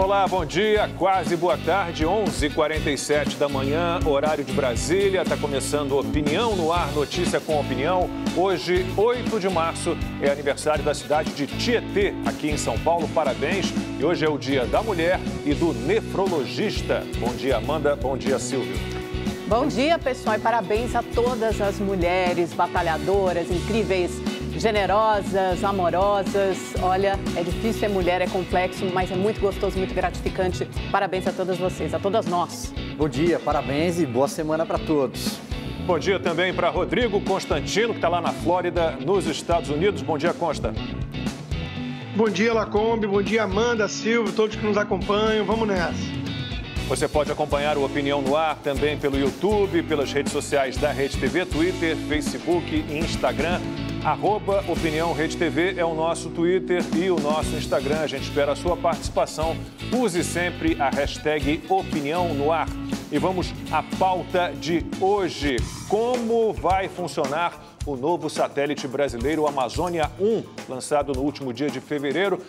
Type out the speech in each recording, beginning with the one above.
Olá, bom dia, quase boa tarde, 11h47 da manhã, horário de Brasília. Está começando Opinião no Ar, notícia com opinião. Hoje, 8 de março, é aniversário da cidade de Tietê, aqui em São Paulo. Parabéns. E hoje é o dia da mulher e do nefrologista. Bom dia, Amanda. Bom dia, Silvio. Bom dia, pessoal, e parabéns a todas as mulheres batalhadoras, incríveis, generosas, amorosas. Olha, é difícil ser mulher, é complexo, mas é muito gostoso, muito gratificante. Parabéns a todas vocês, a todas nós. Bom dia, parabéns e boa semana para todos. Bom dia também para Rodrigo Constantino, que está lá na Flórida, nos Estados Unidos. Bom dia, Consta. Bom dia, Lacombe. Bom dia, Amanda, Silvio, todos que nos acompanham. Vamos nessa. Você pode acompanhar o Opinião no Ar também pelo YouTube, pelas redes sociais da Rede TV, Twitter, Facebook e Instagram. @Opinião Rede TV é o nosso Twitter e o nosso Instagram. A gente espera a sua participação. Use sempre a hashtag Opinião no Ar. E vamos à pauta de hoje. Como vai funcionar o novo satélite brasileiro Amazônia 1, lançado no último dia de fevereiro,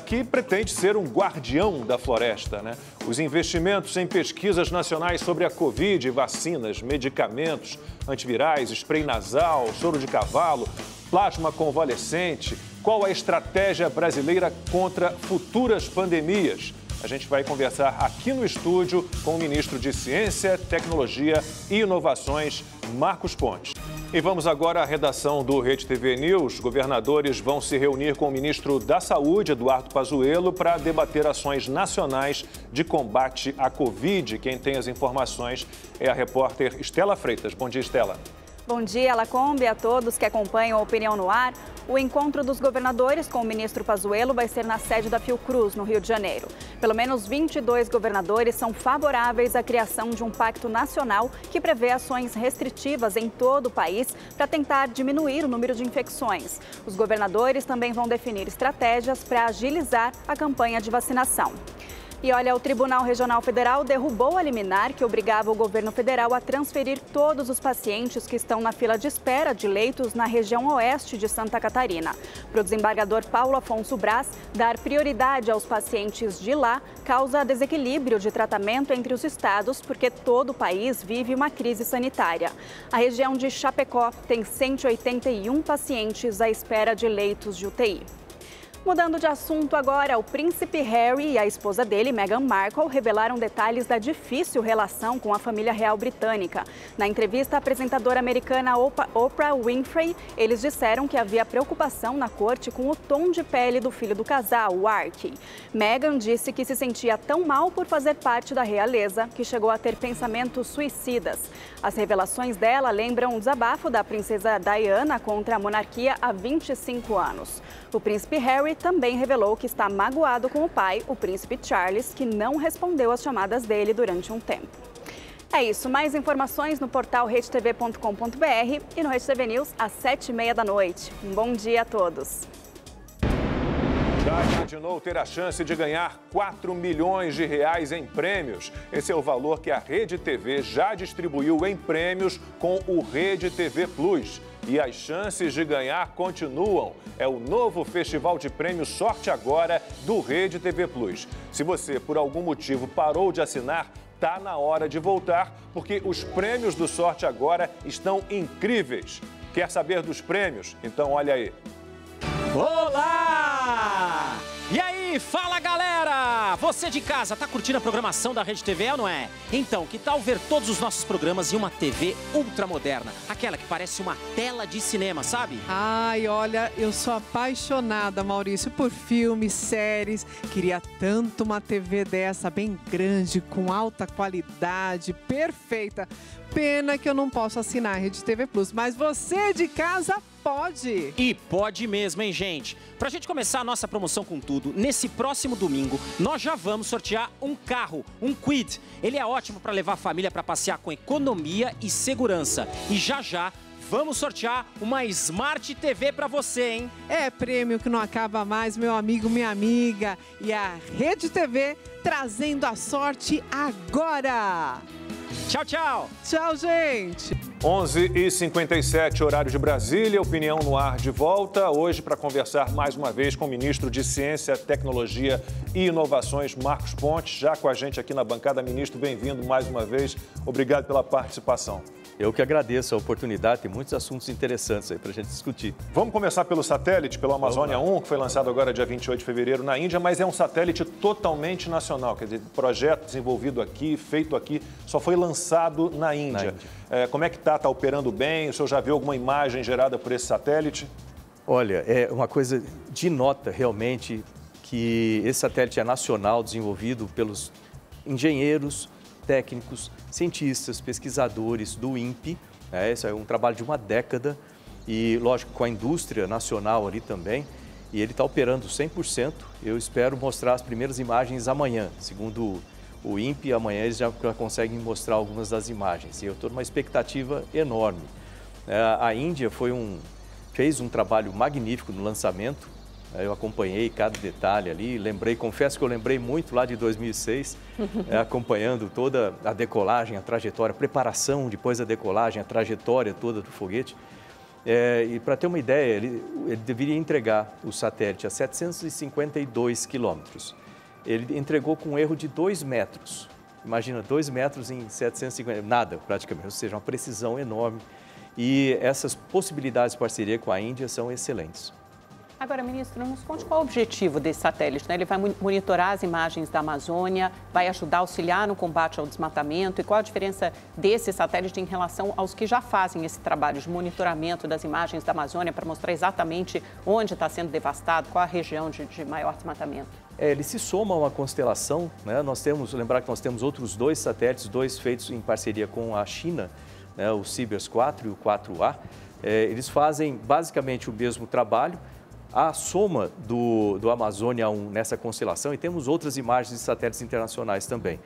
que pretende ser um guardião da floresta, né? Os investimentos em pesquisas nacionais sobre a Covid, vacinas, medicamentos, antivirais, spray nasal, soro de cavalo, plasma convalescente. Qual a estratégia brasileira contra futuras pandemias? A gente vai conversar aqui no estúdio com o ministro de Ciência, Tecnologia e Inovações, Marcos Pontes. E vamos agora à redação do Rede TV News. Governadores vão se reunir com o ministro da Saúde, Eduardo Pazuello, para debater ações nacionais de combate à Covid. Quem tem as informações é a repórter Estela Freitas. Bom dia, Estela. Bom dia, Lacombe, a todos que acompanham a Opinião no Ar. O encontro dos governadores com o ministro Pazuello vai ser na sede da Fiocruz, no Rio de Janeiro. Pelo menos 22 governadores são favoráveis à criação de um pacto nacional que prevê ações restritivas em todo o país para tentar diminuir o número de infecções. Os governadores também vão definir estratégias para agilizar a campanha de vacinação. E olha, o Tribunal Regional Federal derrubou a liminar que obrigava o governo federal a transferir todos os pacientes que estão na fila de espera de leitos na região oeste de Santa Catarina. Para o desembargador Paulo Afonso Braz, dar prioridade aos pacientes de lá causa desequilíbrio de tratamento entre os estados, porque todo o país vive uma crise sanitária. A região de Chapecó tem 181 pacientes à espera de leitos de UTI. Mudando de assunto agora, o príncipe Harry e a esposa dele, Meghan Markle, revelaram detalhes da difícil relação com a família real britânica. Na entrevista à apresentadora americana Oprah Winfrey, eles disseram que havia preocupação na corte com o tom de pele do filho do casal, o Archie. Meghan disse que se sentia tão mal por fazer parte da realeza que chegou a ter pensamentos suicidas. As revelações dela lembram o desabafo da princesa Diana contra a monarquia há 25 anos. O príncipe Harry também revelou que está magoado com o pai, o príncipe Charles, que não respondeu às chamadas dele durante um tempo. É isso, mais informações no portal redetv.com.br e no Rede TV News às 7h30 da noite. Um bom dia a todos. Já imaginou ter a chance de ganhar R$4 milhões em prêmios? Esse é o valor que a Rede TV já distribuiu em prêmios com o Rede TV Plus. E as chances de ganhar continuam. É o novo Festival de Prêmios Sorte Agora do Rede TV Plus. Se você, por algum motivo, parou de assinar, tá na hora de voltar, porque os prêmios do Sorte Agora estão incríveis. Quer saber dos prêmios? Então olha aí. Olá! E aí, fala galera! Você de casa, tá curtindo a programação da Rede TV ou não é? Então, que tal ver todos os nossos programas em uma TV ultramoderna? Aquela que parece uma tela de cinema, sabe? Ai, olha, eu sou apaixonada, Maurício, por filmes, séries. Queria tanto uma TV dessa, bem grande, com alta qualidade, perfeita. Pena que eu não posso assinar a Rede TV Plus, mas você de casa pode. E pode mesmo, hein, gente? Pra gente começar a nossa promoção com tudo, nesse próximo domingo, nós já vamos sortear um carro, um Kwid. Ele é ótimo para levar a família para passear com economia e segurança. E já vamos sortear uma Smart TV para você, hein? É prêmio que não acaba mais, meu amigo, minha amiga. E a Rede TV trazendo a sorte agora. Tchau, tchau. Tchau, gente. 11h57, horário de Brasília, Opinião no Ar de volta. Hoje para conversar mais uma vez com o ministro de Ciência, Tecnologia e Inovações, Marcos Pontes, já com a gente aqui na bancada. Ministro, bem-vindo mais uma vez. Obrigado pela participação. Eu que agradeço a oportunidade, tem muitos assuntos interessantes aí para a gente discutir. Vamos começar pelo satélite, pelo Amazônia 1, que foi lançado agora dia 28 de fevereiro na Índia, mas é um satélite totalmente nacional, quer dizer, projeto desenvolvido aqui, feito aqui, só foi lançado na Índia. Como é que está operando bem? O senhor já viu alguma imagem gerada por esse satélite? Olha, é uma coisa de nota realmente que esse satélite é nacional, desenvolvido pelos engenheiros, técnicos, cientistas, pesquisadores do INPE. Esse é um trabalho de uma década e, lógico, com a indústria nacional ali também. E ele está operando 100%. Eu espero mostrar as primeiras imagens amanhã. Segundo o INPE, amanhã eles já conseguem mostrar algumas das imagens. E eu estou numa expectativa enorme. A Índia fez um trabalho magnífico no lançamento. Eu acompanhei cada detalhe ali, confesso que eu lembrei muito lá de 2006, acompanhando toda a decolagem, a trajetória, a preparação depois da decolagem, a trajetória toda do foguete. E para ter uma ideia, ele deveria entregar o satélite a 752 quilômetros. Ele entregou com um erro de 2 metros. Imagina, 2 metros em 750, nada praticamente, ou seja, uma precisão enorme. E essas possibilidades de parceria com a Índia são excelentes. Agora, ministro, nos conte qual é o objetivo desse satélite, né? Ele vai monitorar as imagens da Amazônia, vai ajudar a auxiliar no combate ao desmatamento e qual a diferença desse satélite em relação aos que já fazem esse trabalho de monitoramento das imagens da Amazônia para mostrar exatamente onde está sendo devastado, qual a região de maior desmatamento? Ele se soma a uma constelação, né? Lembrar que nós temos outros 2 satélites, 2 feitos em parceria com a China, né? O Cibers 4 e o 4A. Eles fazem basicamente o mesmo trabalho. A soma do Amazônia 1 nessa constelação, e temos outras imagens de satélites internacionais também,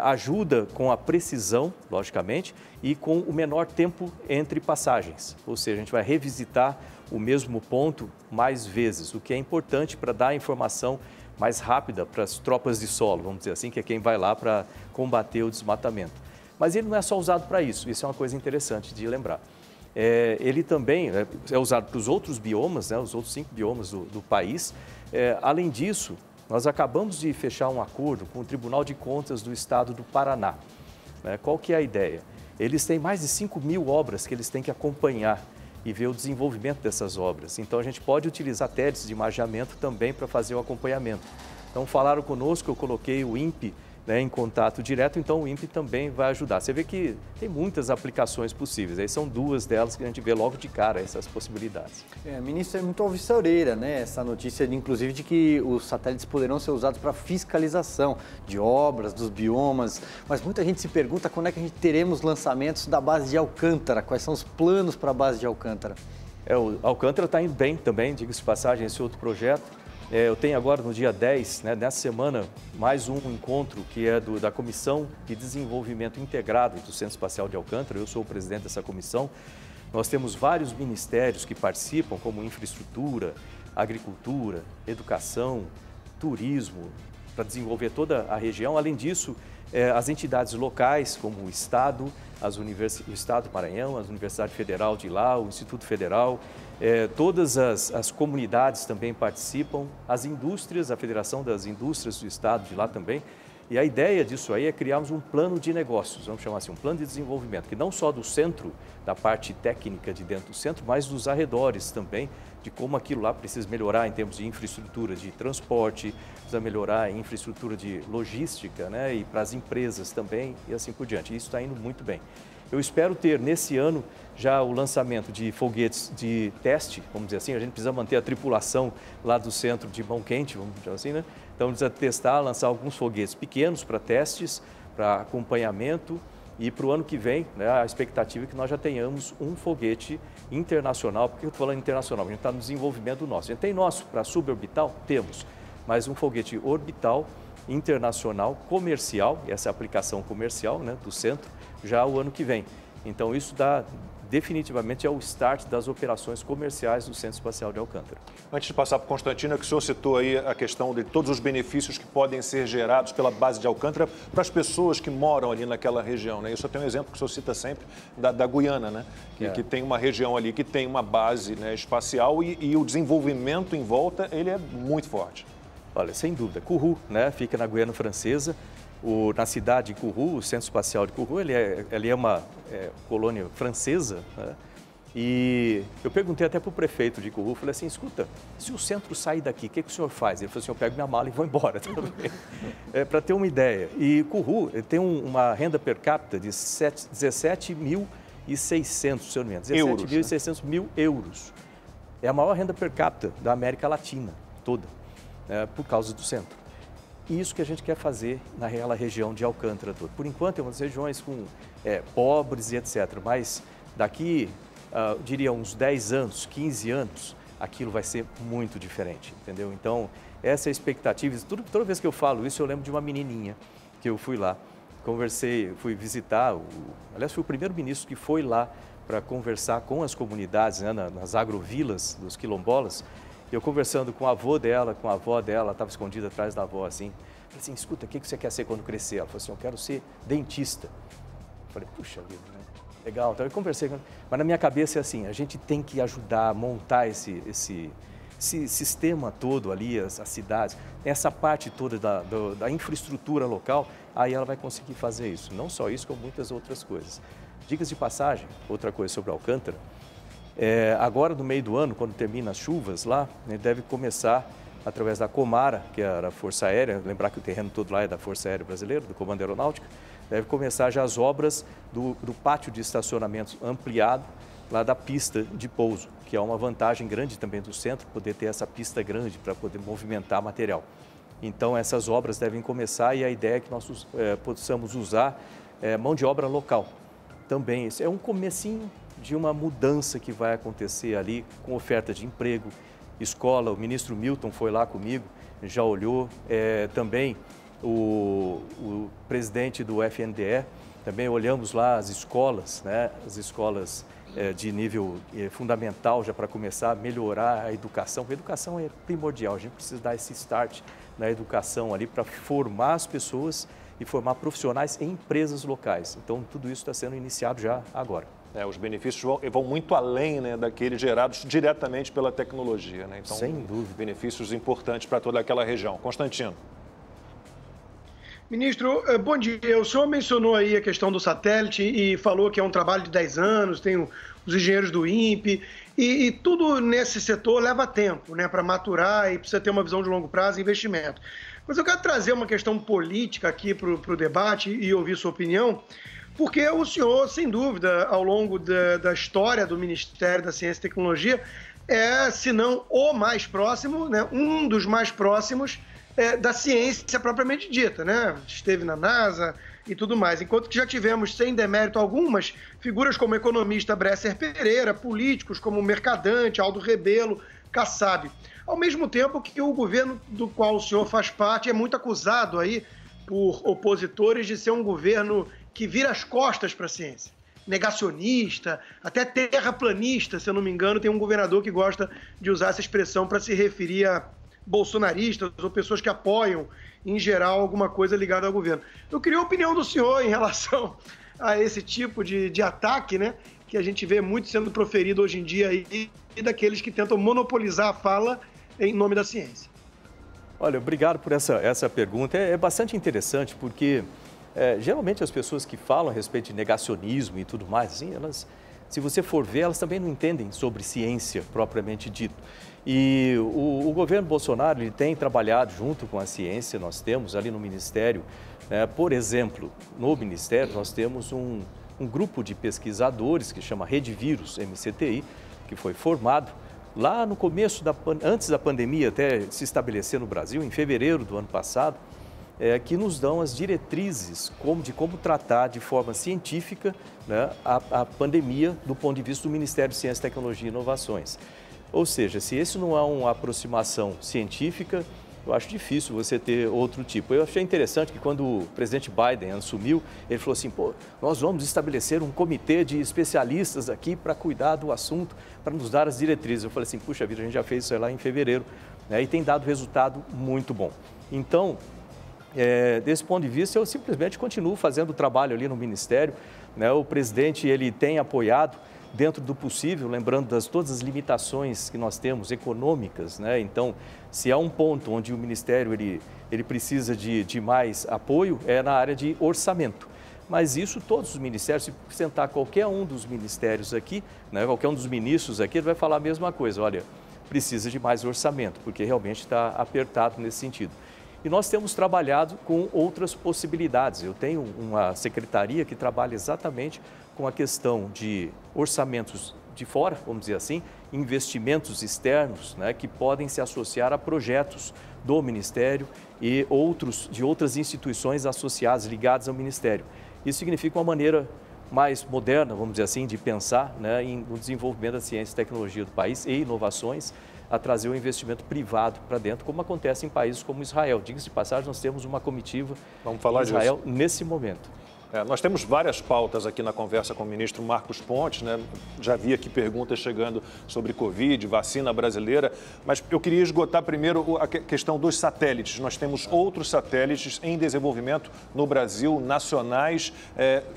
ajuda com a precisão, logicamente, e com o menor tempo entre passagens. Ou seja, a gente vai revisitar o mesmo ponto mais vezes, o que é importante para dar a informação mais rápida para as tropas de solo, vamos dizer assim, que é quem vai lá para combater o desmatamento. Mas ele não é só usado para isso, isso é uma coisa interessante de lembrar. Ele também é usado para os outros biomas, né, os outros 5 biomas do país. Além disso, nós acabamos de fechar um acordo com o Tribunal de Contas do Estado do Paraná. Qual que é a ideia? Eles têm mais de 5.000 obras que eles têm que acompanhar e ver o desenvolvimento dessas obras. Então, a gente pode utilizar satélites de imageamento também para fazer o acompanhamento. Então, falaram conosco, eu coloquei o INPE em contato direto, então o INPE também vai ajudar. Você vê que tem muitas aplicações possíveis, aí são 2 delas que a gente vê logo de cara, essas possibilidades. Ministro, é muito alvissareira, né, essa notícia, inclusive, de que os satélites poderão ser usados para fiscalização de obras, dos biomas, mas muita gente se pergunta quando é que a gente teremos lançamentos da base de Alcântara, quais são os planos para a base de Alcântara? O Alcântara está indo bem também, diga-se de passagem, esse outro projeto. Eu tenho agora, no dia 10, nessa semana, mais um encontro que é da Comissão de Desenvolvimento Integrado do Centro Espacial de Alcântara. Eu sou o presidente dessa comissão. Nós temos vários ministérios que participam, como infraestrutura, agricultura, educação, turismo, para desenvolver toda a região. Além disso, as entidades locais, como o Estado, o Estado do Maranhão, a Universidade Federal de lá, o Instituto Federal, todas as comunidades também participam, as indústrias, a Federação das Indústrias do Estado de lá também. E a ideia disso aí é criarmos um plano de negócios, vamos chamar assim, um plano de desenvolvimento, que não só do centro, da parte técnica de dentro do centro, mas dos arredores também, de como aquilo lá precisa melhorar em termos de infraestrutura de transporte, precisa melhorar em infraestrutura de logística, né, e para as empresas também, e assim por diante. Isso está indo muito bem. Eu espero ter, nesse ano, já o lançamento de foguetes de teste, vamos dizer assim, a gente precisa manter a tripulação lá do centro de mão quente, vamos dizer assim, né? Então, precisa testar, lançar alguns foguetes pequenos para testes, para acompanhamento, e para o ano que vem, né, a expectativa é que nós já tenhamos um foguete internacional. Por que eu estou falando internacional? A gente está no desenvolvimento nosso. A gente tem nosso para suborbital? Temos, mas um foguete orbital, internacional, comercial, essa é a aplicação comercial, né, do centro, já o ano que vem. Então, isso dá definitivamente é o start das operações comerciais do Centro Espacial de Alcântara. Antes de passar para o Constantino, que o senhor citou aí a questão de todos os benefícios que podem ser gerados pela base de Alcântara para as pessoas que moram ali naquela região, né? Eu só tenho um exemplo que o senhor cita sempre da Guiana, né? Que tem uma região ali que tem uma base, né, espacial e o desenvolvimento em volta, ele é muito forte. Olha, sem dúvida. Kourou, né, fica na Guiana Francesa. Na cidade de Kourou, o Centro Espacial de Kourou, ele é uma colônia francesa, né? E eu perguntei até para o prefeito de Kourou, falei assim, escuta, se o centro sair daqui, o que o senhor faz? Ele falou assim, eu pego minha mala e vou embora também. Para ter uma ideia. E Kourou tem uma renda per capita de 17.600, se eu não me engano, 17.600 mil euros. É a maior renda per capita da América Latina toda, por causa do centro. Isso que a gente quer fazer naquela região de Alcântara toda. Por enquanto, é umas regiões com pobres e etc. Mas daqui, diria, uns 10 anos, 15 anos, aquilo vai ser muito diferente, entendeu? Então, essa é a expectativa. Toda vez que eu falo isso, eu lembro de uma menininha que eu fui lá, conversei, fui visitar, aliás, fui o primeiro ministro que foi lá para conversar com as comunidades, né, nas agrovilas dos quilombolas. Eu conversando com a avó dela, ela estava escondida atrás da avó, assim. Falei assim, escuta, o que você quer ser quando crescer? Ela falou assim, eu quero ser dentista. Eu falei, puxa vida, né? Legal. Então eu conversei, mas na minha cabeça é assim, a gente tem que ajudar a montar esse sistema todo ali, as cidades, essa parte toda da infraestrutura local, aí ela vai conseguir fazer isso. Não só isso, como muitas outras coisas. Dicas de passagem, outra coisa sobre Alcântara. Agora, no meio do ano, quando termina as chuvas lá, né, deve começar, através da Comara, que era a Força Aérea, lembrar que o terreno todo lá é da Força Aérea Brasileira, do Comando Aeronáutico, deve começar já as obras do pátio de estacionamento ampliado, lá da pista de pouso, que é uma vantagem grande também do centro, poder ter essa pista grande para poder movimentar material. Então, essas obras devem começar e a ideia é que nós possamos usar mão de obra local. Também, isso é um comecinho de uma mudança que vai acontecer ali com oferta de emprego, escola. O ministro Milton foi lá comigo, já olhou. Também o presidente do FNDE, também olhamos lá as escolas, né? As escolas de nível fundamental, já para começar a melhorar a educação. A educação é primordial, a gente precisa dar esse start na educação ali para formar as pessoas e formar profissionais em empresas locais. Então, tudo isso está sendo iniciado já agora. Os benefícios vão muito além, né, daqueles gerados diretamente pela tecnologia, né? Então, sem dúvida. Benefícios importantes para toda aquela região. Constantino. Ministro, bom dia. O senhor mencionou aí a questão do satélite e falou que é um trabalho de 10 anos, tem os engenheiros do INPE e tudo nesse setor leva tempo, né, para maturar e precisa ter uma visão de longo prazo e investimento. Mas eu quero trazer uma questão política aqui para o debate e ouvir sua opinião, porque o senhor, sem dúvida, ao longo da história do Ministério da Ciência e Tecnologia, se não o mais próximo, né, um dos mais próximos da ciência propriamente dita, né? Esteve na NASA e tudo mais. Enquanto que já tivemos, sem demérito algumas, figuras como o economista Bresser Pereira, políticos como Mercadante, Aldo Rebelo, Kassab. Ao mesmo tempo que o governo do qual o senhor faz parte é muito acusado aí por opositores de ser um governo que vira as costas para a ciência. Negacionista, até terraplanista, se eu não me engano, tem um governador que gosta de usar essa expressão para se referir a bolsonaristas ou pessoas que apoiam, em geral, alguma coisa ligada ao governo. Eu queria a opinião do senhor em relação a esse tipo de ataque, né, que a gente vê muito sendo proferido hoje em dia e daqueles que tentam monopolizar a fala em nome da ciência. Olha, obrigado por essa pergunta. É bastante interessante porque geralmente as pessoas que falam a respeito de negacionismo e tudo mais, assim, elas, se você for ver, elas também não entendem sobre ciência propriamente dito. E o governo Bolsonaro ele tem trabalhado junto com a ciência, nós temos ali no Ministério, por exemplo, no Ministério nós temos um grupo de pesquisadores que chama Rede Vírus, MCTI, que foi formado lá no começo, antes da pandemia até se estabelecer no Brasil, em fevereiro do ano passado, que nos dão as diretrizes de como tratar de forma científica, né, a pandemia do ponto de vista do Ministério de Ciência, Tecnologia e Inovações. Ou seja, se esse não é uma aproximação científica, eu acho difícil você ter outro tipo. Eu achei interessante que quando o presidente Biden assumiu, ele falou assim, pô, nós vamos estabelecer um comitê de especialistas aqui para cuidar do assunto, para nos dar as diretrizes. Eu falei assim, puxa vida, a gente já fez isso lá em fevereiro, né, e tem dado resultado muito bom. Então, desse ponto de vista, eu simplesmente continuo fazendo o trabalho ali no Ministério, né, o presidente, ele tem apoiado dentro do possível, lembrando todas as limitações que nós temos econômicas, né? Então, se há um ponto onde o Ministério ele precisa de mais apoio, é na área de orçamento. Mas isso todos os ministérios, se sentar qualquer um dos ministérios aqui, né, qualquer um dos ministros aqui, ele vai falar a mesma coisa, olha, precisa de mais orçamento, porque realmente está apertado nesse sentido. E nós temos trabalhado com outras possibilidades. Eu tenho uma secretaria que trabalha exatamente com a questão de orçamentos de fora, vamos dizer assim, investimentos externos, né, que podem se associar a projetos do Ministério e de outras instituições associadas, ligadas ao Ministério. Isso significa uma maneira mais moderna, vamos dizer assim, de pensar, né, no desenvolvimento da ciência e tecnologia do país e inovações, a trazer o investimento privado para dentro, como acontece em países como Israel. Diga-se de passagem, nós temos uma comitiva em Israel nesse momento. Nós temos várias pautas aqui na conversa com o ministro Marcos Pontes, né? Já vi aqui perguntas chegando sobre Covid, vacina brasileira, mas eu queria esgotar primeiro a questão dos satélites. Nós temos outros satélites em desenvolvimento no Brasil, nacionais.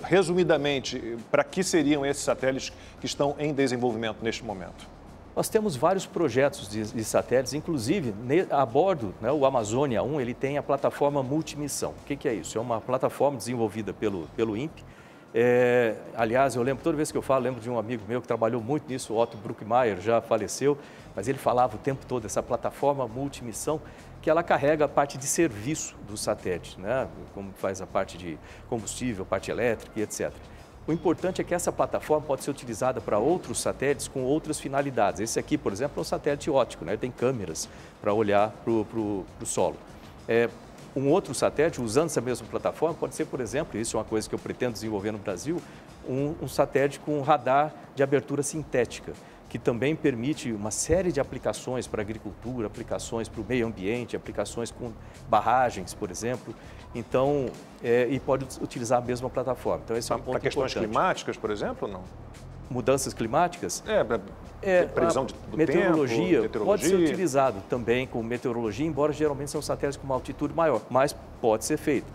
Resumidamente, para que seriam esses satélites que estão em desenvolvimento neste momento? Nós temos vários projetos de satélites, inclusive a bordo, né, o Amazônia 1, ele tem a plataforma multimissão. O que é isso? É uma plataforma desenvolvida pelo INPE. Aliás, eu lembro, toda vez que eu falo, lembro de um amigo meu que trabalhou muito nisso, o Otto Bruckmeier, já faleceu, mas ele falava o tempo todo, essa plataforma multimissão, que ela carrega a parte de serviço do satélite, né, como faz a parte de combustível, parte elétrica e etc. O importante é que essa plataforma pode ser utilizada para outros satélites com outras finalidades. Esse aqui, por exemplo, é um satélite óptico, né? Tem câmeras para olhar para o solo. Um outro satélite, usando essa mesma plataforma, pode ser, por exemplo, isso é uma coisa que eu pretendo desenvolver no Brasil, um satélite com radar de abertura sintética, que também permite uma série de aplicações para a agricultura, aplicações para o meio ambiente, aplicações com barragens, por exemplo. Então, e pode utilizar a mesma plataforma. Então, esse é um ponto importante. Para questões climáticas, por exemplo, ou não? Mudanças climáticas? Previsão do meteorologia, tempo, pode ser utilizado também com meteorologia, embora geralmente são satélites com uma altitude maior, mas pode ser feito.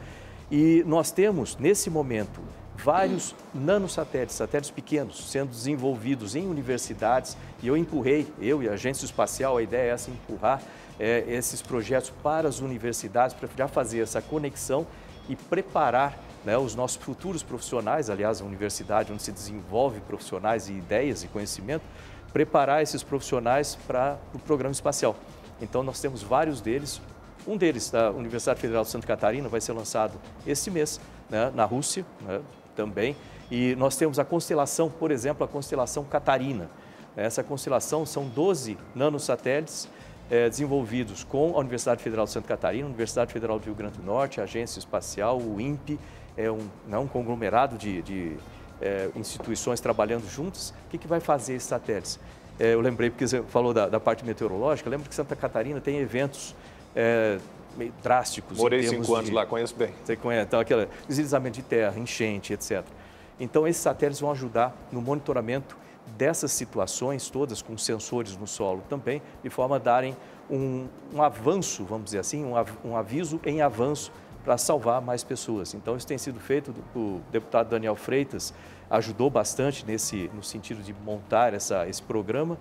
E nós temos, nesse momento, vários nanosatélites, satélites pequenos, sendo desenvolvidos em universidades, e eu e a Agência Espacial, a ideia é essa, empurrar esses projetos para as universidades, para já fazer essa conexão e preparar, né, os nossos futuros profissionais, aliás, a universidade onde se desenvolve profissionais e ideias e conhecimento, preparar esses profissionais para o programa espacial. Então, nós temos vários deles. Um deles, da Universidade Federal de Santa Catarina, vai ser lançado esse mês, né, na Rússia, né, também. E nós temos a constelação, por exemplo, a constelação Catarina. Essa constelação são 12 nanosatélites desenvolvidos com a Universidade Federal de Santa Catarina, a Universidade Federal do Rio Grande do Norte, a Agência Espacial, o INPE, um conglomerado de instituições trabalhando juntas. O que vai fazer esses satélites? Eu lembrei, porque você falou da parte meteorológica, lembro que Santa Catarina tem eventos meio drásticos. Morei 5 anos lá, conheço bem. Você conhece, então, aquele deslizamento de terra, enchente, etc. Então, esses satélites vão ajudar no monitoramento dessas situações todas, com sensores no solo também, de forma a darem um avanço, vamos dizer assim, um aviso em avanço para salvar mais pessoas. Então, isso tem sido feito, o deputado Daniel Freitas ajudou bastante no sentido de montar esse programa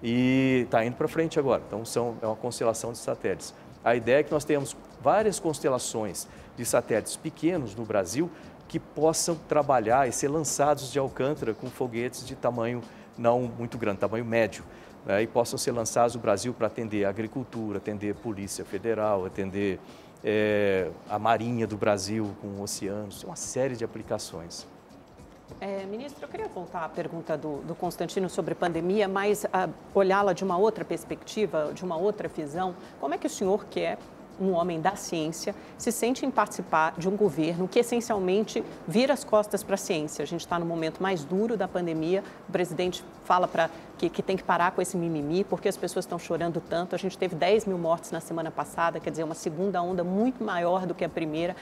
e está indo para frente agora. Então, é uma constelação de satélites. A ideia é que nós tenhamos várias constelações de satélites pequenos no Brasil que possam trabalhar e ser lançados de Alcântara com foguetes de tamanho não muito grande, tamanho médio, né, e possam ser lançados no Brasil para atender a agricultura, atender a Polícia Federal, atender a Marinha do Brasil com oceanos, uma série de aplicações. Ministro, eu queria voltar à pergunta do Constantino sobre pandemia, mas olhá-la de uma outra perspectiva, de uma outra visão. Como é que o senhor quer um homem da ciência, se sente em participar de um governo que essencialmente vira as costas para a ciência. A gente está no momento mais duro da pandemia, o presidente fala que tem que parar com esse mimimi, porque as pessoas estão chorando tanto. A gente teve 10 mil mortes na semana passada, quer dizer, uma segunda onda muito maior do que a primeira.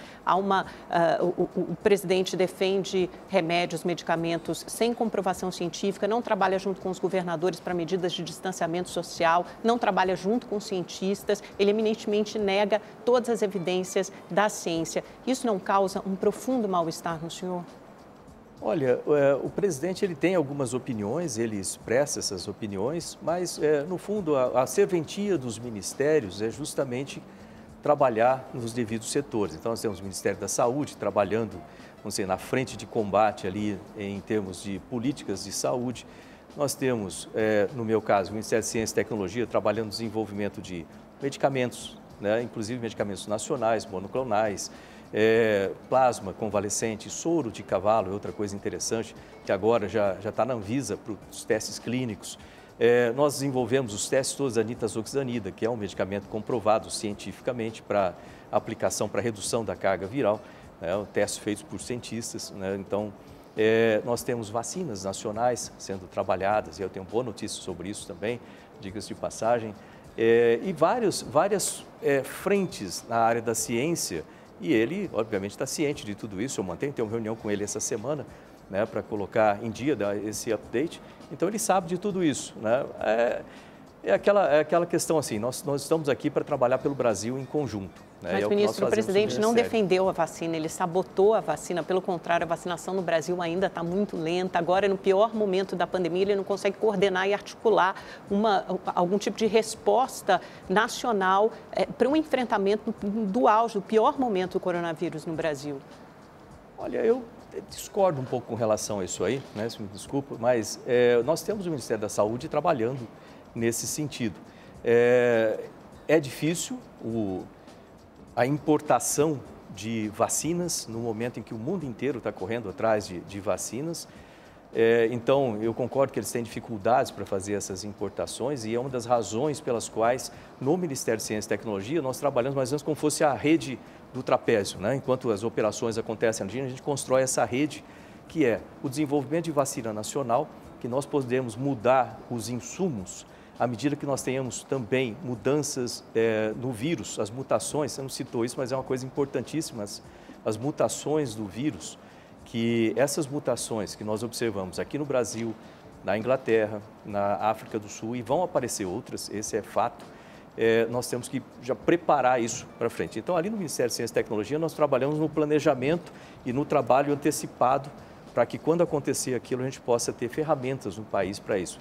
O presidente defende remédios, medicamentos sem comprovação científica, não trabalha junto com os governadores para medidas de distanciamento social, não trabalha junto com cientistas, ele eminentemente nega todas as evidências da ciência. Isso não causa um profundo mal-estar no senhor? Olha, o presidente ele tem algumas opiniões, ele expressa essas opiniões, mas, no fundo, a serventia dos ministérios é justamente trabalhar nos devidos setores. Então, nós temos o Ministério da Saúde trabalhando, vamos dizer, na frente de combate ali em termos de políticas de saúde. Nós temos, no meu caso, o Ministério de Ciência e Tecnologia trabalhando no desenvolvimento de medicamentos, né, inclusive medicamentos nacionais, monoclonais, plasma convalescente, soro de cavalo é outra coisa interessante, que agora já está na Anvisa para os testes clínicos. Nós desenvolvemos os testes todos da nitazoxanida, que é um medicamento comprovado cientificamente para aplicação para redução da carga viral, né, testes feitos por cientistas, né, então nós temos vacinas nacionais sendo trabalhadas, e eu tenho boa notícia sobre isso também, diga-se de passagem, e várias frentes na área da ciência. E ele, obviamente, está ciente de tudo isso. Eu tenho uma reunião com ele essa semana, né, para colocar em dia esse update. Então, ele sabe de tudo isso, né? É aquela questão assim, nós estamos aqui para trabalhar pelo Brasil em conjunto. Né? Mas, ministro, o presidente não defendeu a vacina, ele sabotou a vacina. Pelo contrário, a vacinação no Brasil ainda está muito lenta. Agora, no pior momento da pandemia, ele não consegue coordenar e articular algum tipo de resposta nacional para um enfrentamento do auge, do pior momento do coronavírus no Brasil. Olha, eu discordo um pouco com relação a isso aí, né? Se me desculpa, mas nós temos o Ministério da Saúde trabalhando nesse sentido. É difícil a importação de vacinas no momento em que o mundo inteiro está correndo atrás de vacinas. Então, eu concordo que eles têm dificuldades para fazer essas importações e é uma das razões pelas quais no Ministério de Ciência e Tecnologia nós trabalhamos mais ou menos como fosse a rede do trapézio, né? Enquanto as operações acontecem na China, a gente constrói essa rede que é o desenvolvimento de vacina nacional, que nós podemos mudar os insumos à medida que nós tenhamos também mudanças no vírus, as mutações, você não citou isso, mas é uma coisa importantíssima, as mutações do vírus, que essas mutações que nós observamos aqui no Brasil, na Inglaterra, na África do Sul, e vão aparecer outras, esse é fato, nós temos que já preparar isso para frente. Então, ali no Ministério de Ciência e Tecnologia, nós trabalhamos no planejamento e no trabalho antecipado, para que quando acontecer aquilo, a gente possa ter ferramentas no país para isso.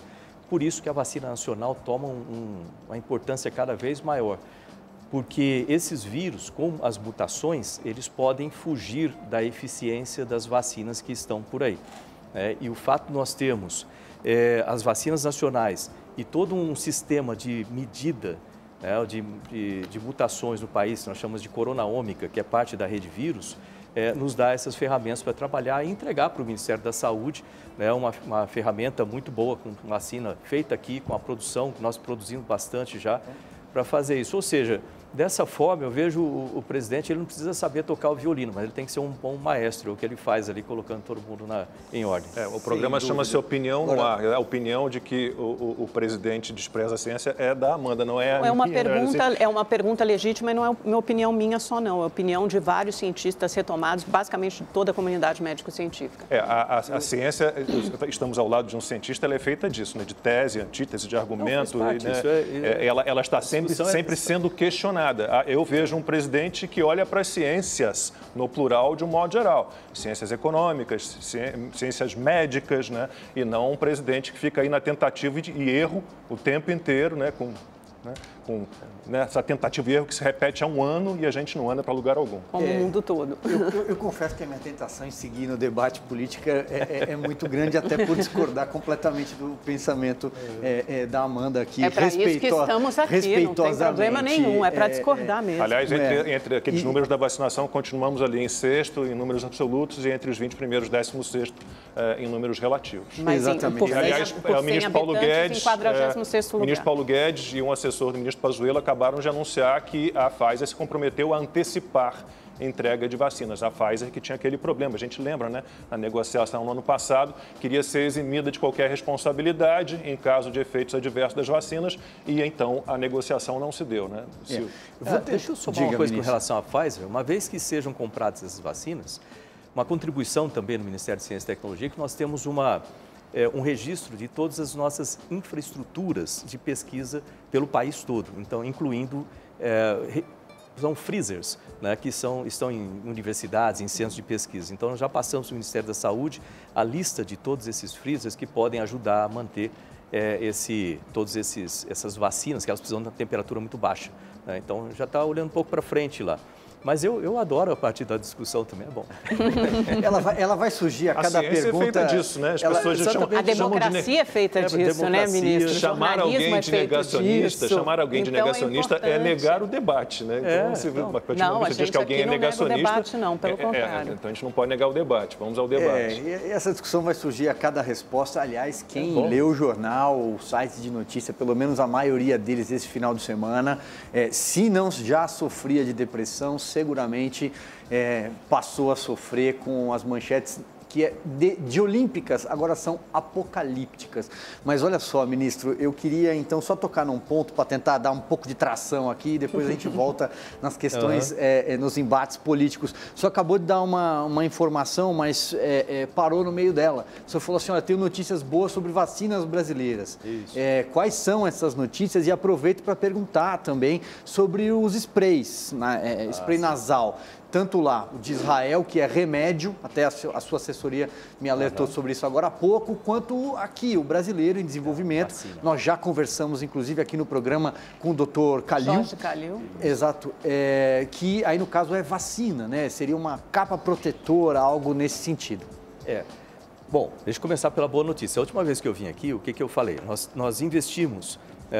Por isso que a vacina nacional toma uma importância cada vez maior, porque esses vírus, com as mutações, eles podem fugir da eficiência das vacinas que estão por aí. E o fato de nós termos as vacinas nacionais e todo um sistema de medida de mutações no país, que nós chamamos de coronaômica, que é parte da rede vírus, nos dá essas ferramentas para trabalhar e entregar para o Ministério da Saúde, né, uma ferramenta muito boa, com vacina feita aqui, com a produção, que nós produzimos bastante já, para fazer isso. Ou seja, dessa forma, eu vejo o presidente, ele não precisa saber tocar o violino, mas ele tem que ser um bom maestro, o que ele faz ali, colocando todo mundo em ordem. O programa chama-se Opinião no Ar. A opinião de que o presidente despreza a ciência é da Amanda, não é a minha. É uma pergunta legítima e não é uma opinião minha só, não. É a opinião de vários cientistas retomados, basicamente de toda a comunidade médico-científica. A ciência, estamos ao lado de um cientista, ela é feita disso, né, de tese, antítese, de argumento. Ela está sempre sendo questionada. Eu vejo um presidente que olha para as ciências, no plural, de um modo geral. Ciências econômicas, ciências médicas, né? E não um presidente que fica aí na tentativa e erro o tempo inteiro, né? Com essa tentativa e erro que se repete há um ano e a gente não anda para lugar algum. Como o mundo todo. Eu confesso que a minha tentação em seguir no debate político é muito grande, até por discordar completamente do pensamento da Amanda aqui. É para isso que estamos aqui, não tem problema nenhum, é para discordar mesmo. Aliás, entre aqueles números da vacinação, continuamos ali em sexto em números absolutos e entre os 20 primeiros, 16º em números relativos. Mas, exatamente. Aliás, o ministro Paulo Guedes, em 46º lugar. ministro Paulo Guedes e um assessor do ministro ministro Pazuello acabaram de anunciar que a Pfizer se comprometeu a antecipar entrega de vacinas. A Pfizer que tinha aquele problema, a gente lembra, né? Na negociação no ano passado, queria ser eximida de qualquer responsabilidade em caso de efeitos adversos das vacinas e então a negociação não se deu, né? Deixa eu somar uma coisa com relação à Pfizer. Uma vez que sejam compradas essas vacinas, uma contribuição também no Ministério de Ciência e Tecnologia, que nós temos um registro de todas as nossas infraestruturas de pesquisa pelo país todo, então incluindo são freezers, né, que estão em universidades, em centros de pesquisa. Então, nós já passamos para o Ministério da Saúde a lista de todos esses freezers que podem ajudar a manter essas vacinas, que elas precisam de uma temperatura muito baixa, né? Então, já está olhando um pouco para frente lá. Mas eu adoro a parte da discussão também, é bom. ela vai surgir a cada pergunta. É feita disso, né? As pessoas a democracia é feita disso, né, ministro? Chamar alguém de negacionista, chamar alguém de negacionista é negar o debate, né? Então, se a partir do momento que você diz que alguém é negacionista, não debate, não, pelo contrário. Então a gente não pode negar o debate. Vamos ao debate. E essa discussão vai surgir a cada resposta. Aliás, quem leu o jornal, o site de notícia, pelo menos a maioria deles esse final de semana, se não já sofria de depressão, seguramente passou a sofrer com as manchetes que de olímpicas agora são apocalípticas. Mas olha só, ministro, eu queria então só tocar num ponto para tentar dar um pouco de tração aqui e depois a gente volta nas questões, nos embates políticos. O senhor acabou de dar uma informação, mas parou no meio dela. O senhor falou assim, olha, tenho notícias boas sobre vacinas brasileiras. Quais são essas notícias? E aproveito para perguntar também sobre os sprays, spray nasal. Tanto lá, o de Israel, que é remédio, até a sua assessoria me alertou sobre isso agora há pouco, quanto aqui, o brasileiro em desenvolvimento. Nós já conversamos, inclusive, aqui no programa com o doutor Calil. Jorge Calil. Exato. Que aí, no caso, é vacina, né? Seria uma capa protetora, algo nesse sentido. Bom, deixa eu começar pela boa notícia. A última vez que eu vim aqui, o que eu falei? Nós investimos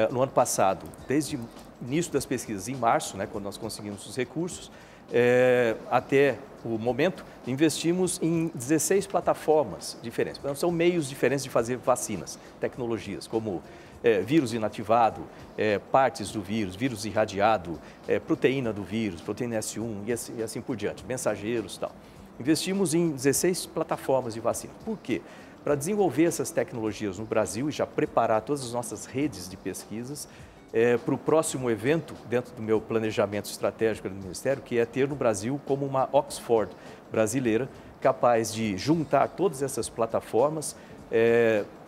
no ano passado, desde o início das pesquisas, em março, né, quando nós conseguimos os recursos, até o momento, investimos em 16 plataformas diferentes. Então, são meios diferentes de fazer vacinas, tecnologias, como vírus inativado, partes do vírus irradiado, proteína do vírus, proteína S1 e assim por diante, mensageiros e tal. Investimos em 16 plataformas de vacina. Por quê? Para desenvolver essas tecnologias no Brasil e já preparar todas as nossas redes de pesquisas para o próximo evento, dentro do meu planejamento estratégico do Ministério, que é ter no Brasil como uma Oxford brasileira, capaz de juntar todas essas plataformas,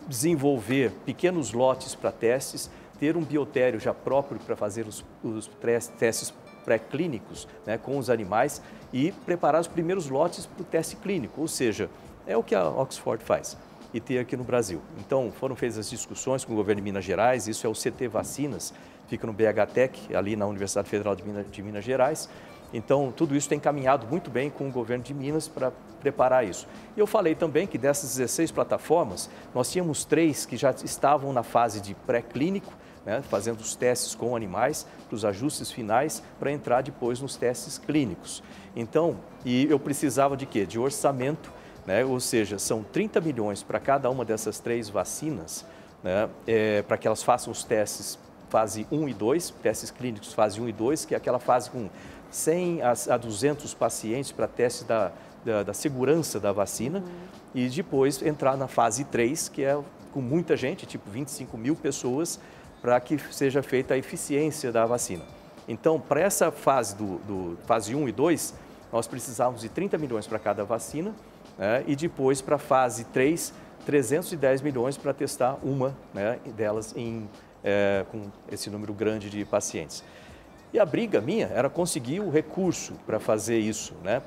desenvolver pequenos lotes para testes, ter um biotério já próprio para fazer os testes pré-clínicos, né, com os animais e preparar os primeiros lotes para o teste clínico, ou seja, é o que a Oxford faz e ter aqui no Brasil. Então, foram feitas as discussões com o governo de Minas Gerais, isso é o CT Vacinas, fica no BHTEC, ali na Universidade Federal de Minas Gerais. Então, tudo isso tem caminhado muito bem com o governo de Minas para preparar isso. E eu falei também que dessas 16 plataformas, nós tínhamos 3 que já estavam na fase de pré-clínico, né, fazendo os testes com animais, para os ajustes finais, para entrar depois nos testes clínicos. Então, e eu precisava de quê? De orçamento, né, ou seja, são 30 milhões para cada uma dessas 3 vacinas, né, para que elas façam os testes fase 1 e 2, testes clínicos fase 1 e 2, que é aquela fase com 100 a 200 pacientes para teste da segurança da vacina, e depois entrar na fase 3, que é com muita gente, tipo 25 mil pessoas, para que seja feita a eficiência da vacina. Então, para essa fase fase 1 e 2, nós precisávamos de 30 milhões para cada vacina, né, e depois para a fase 3, 310 milhões para testar uma, né, delas com esse número grande de pacientes. E a briga minha era conseguir o recurso para fazer isso, né?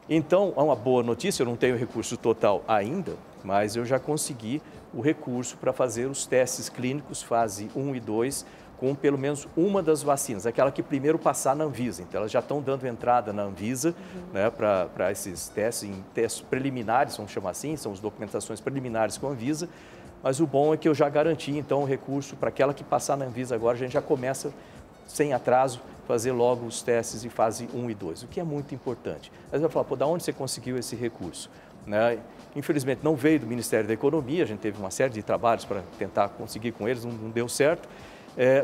Então, é uma boa notícia, eu não tenho recurso total ainda, mas eu já consegui o recurso para fazer os testes clínicos fase 1 e 2 com pelo menos uma das vacinas, aquela que primeiro passar na Anvisa. Então, elas já estão dando entrada na Anvisa, né, para esses testes, em testes preliminares, vamos chamar assim, são as documentações preliminares com a Anvisa, mas o bom é que eu já garanti, então, o recurso para aquela que passar na Anvisa agora, a gente já começa, sem atraso, fazer logo os testes em fase 1 e 2, o que é muito importante. Aí você vai falar, pô, da onde você conseguiu esse recurso? Né? Infelizmente, não veio do Ministério da Economia, a gente teve uma série de trabalhos para tentar conseguir com eles, não deu certo.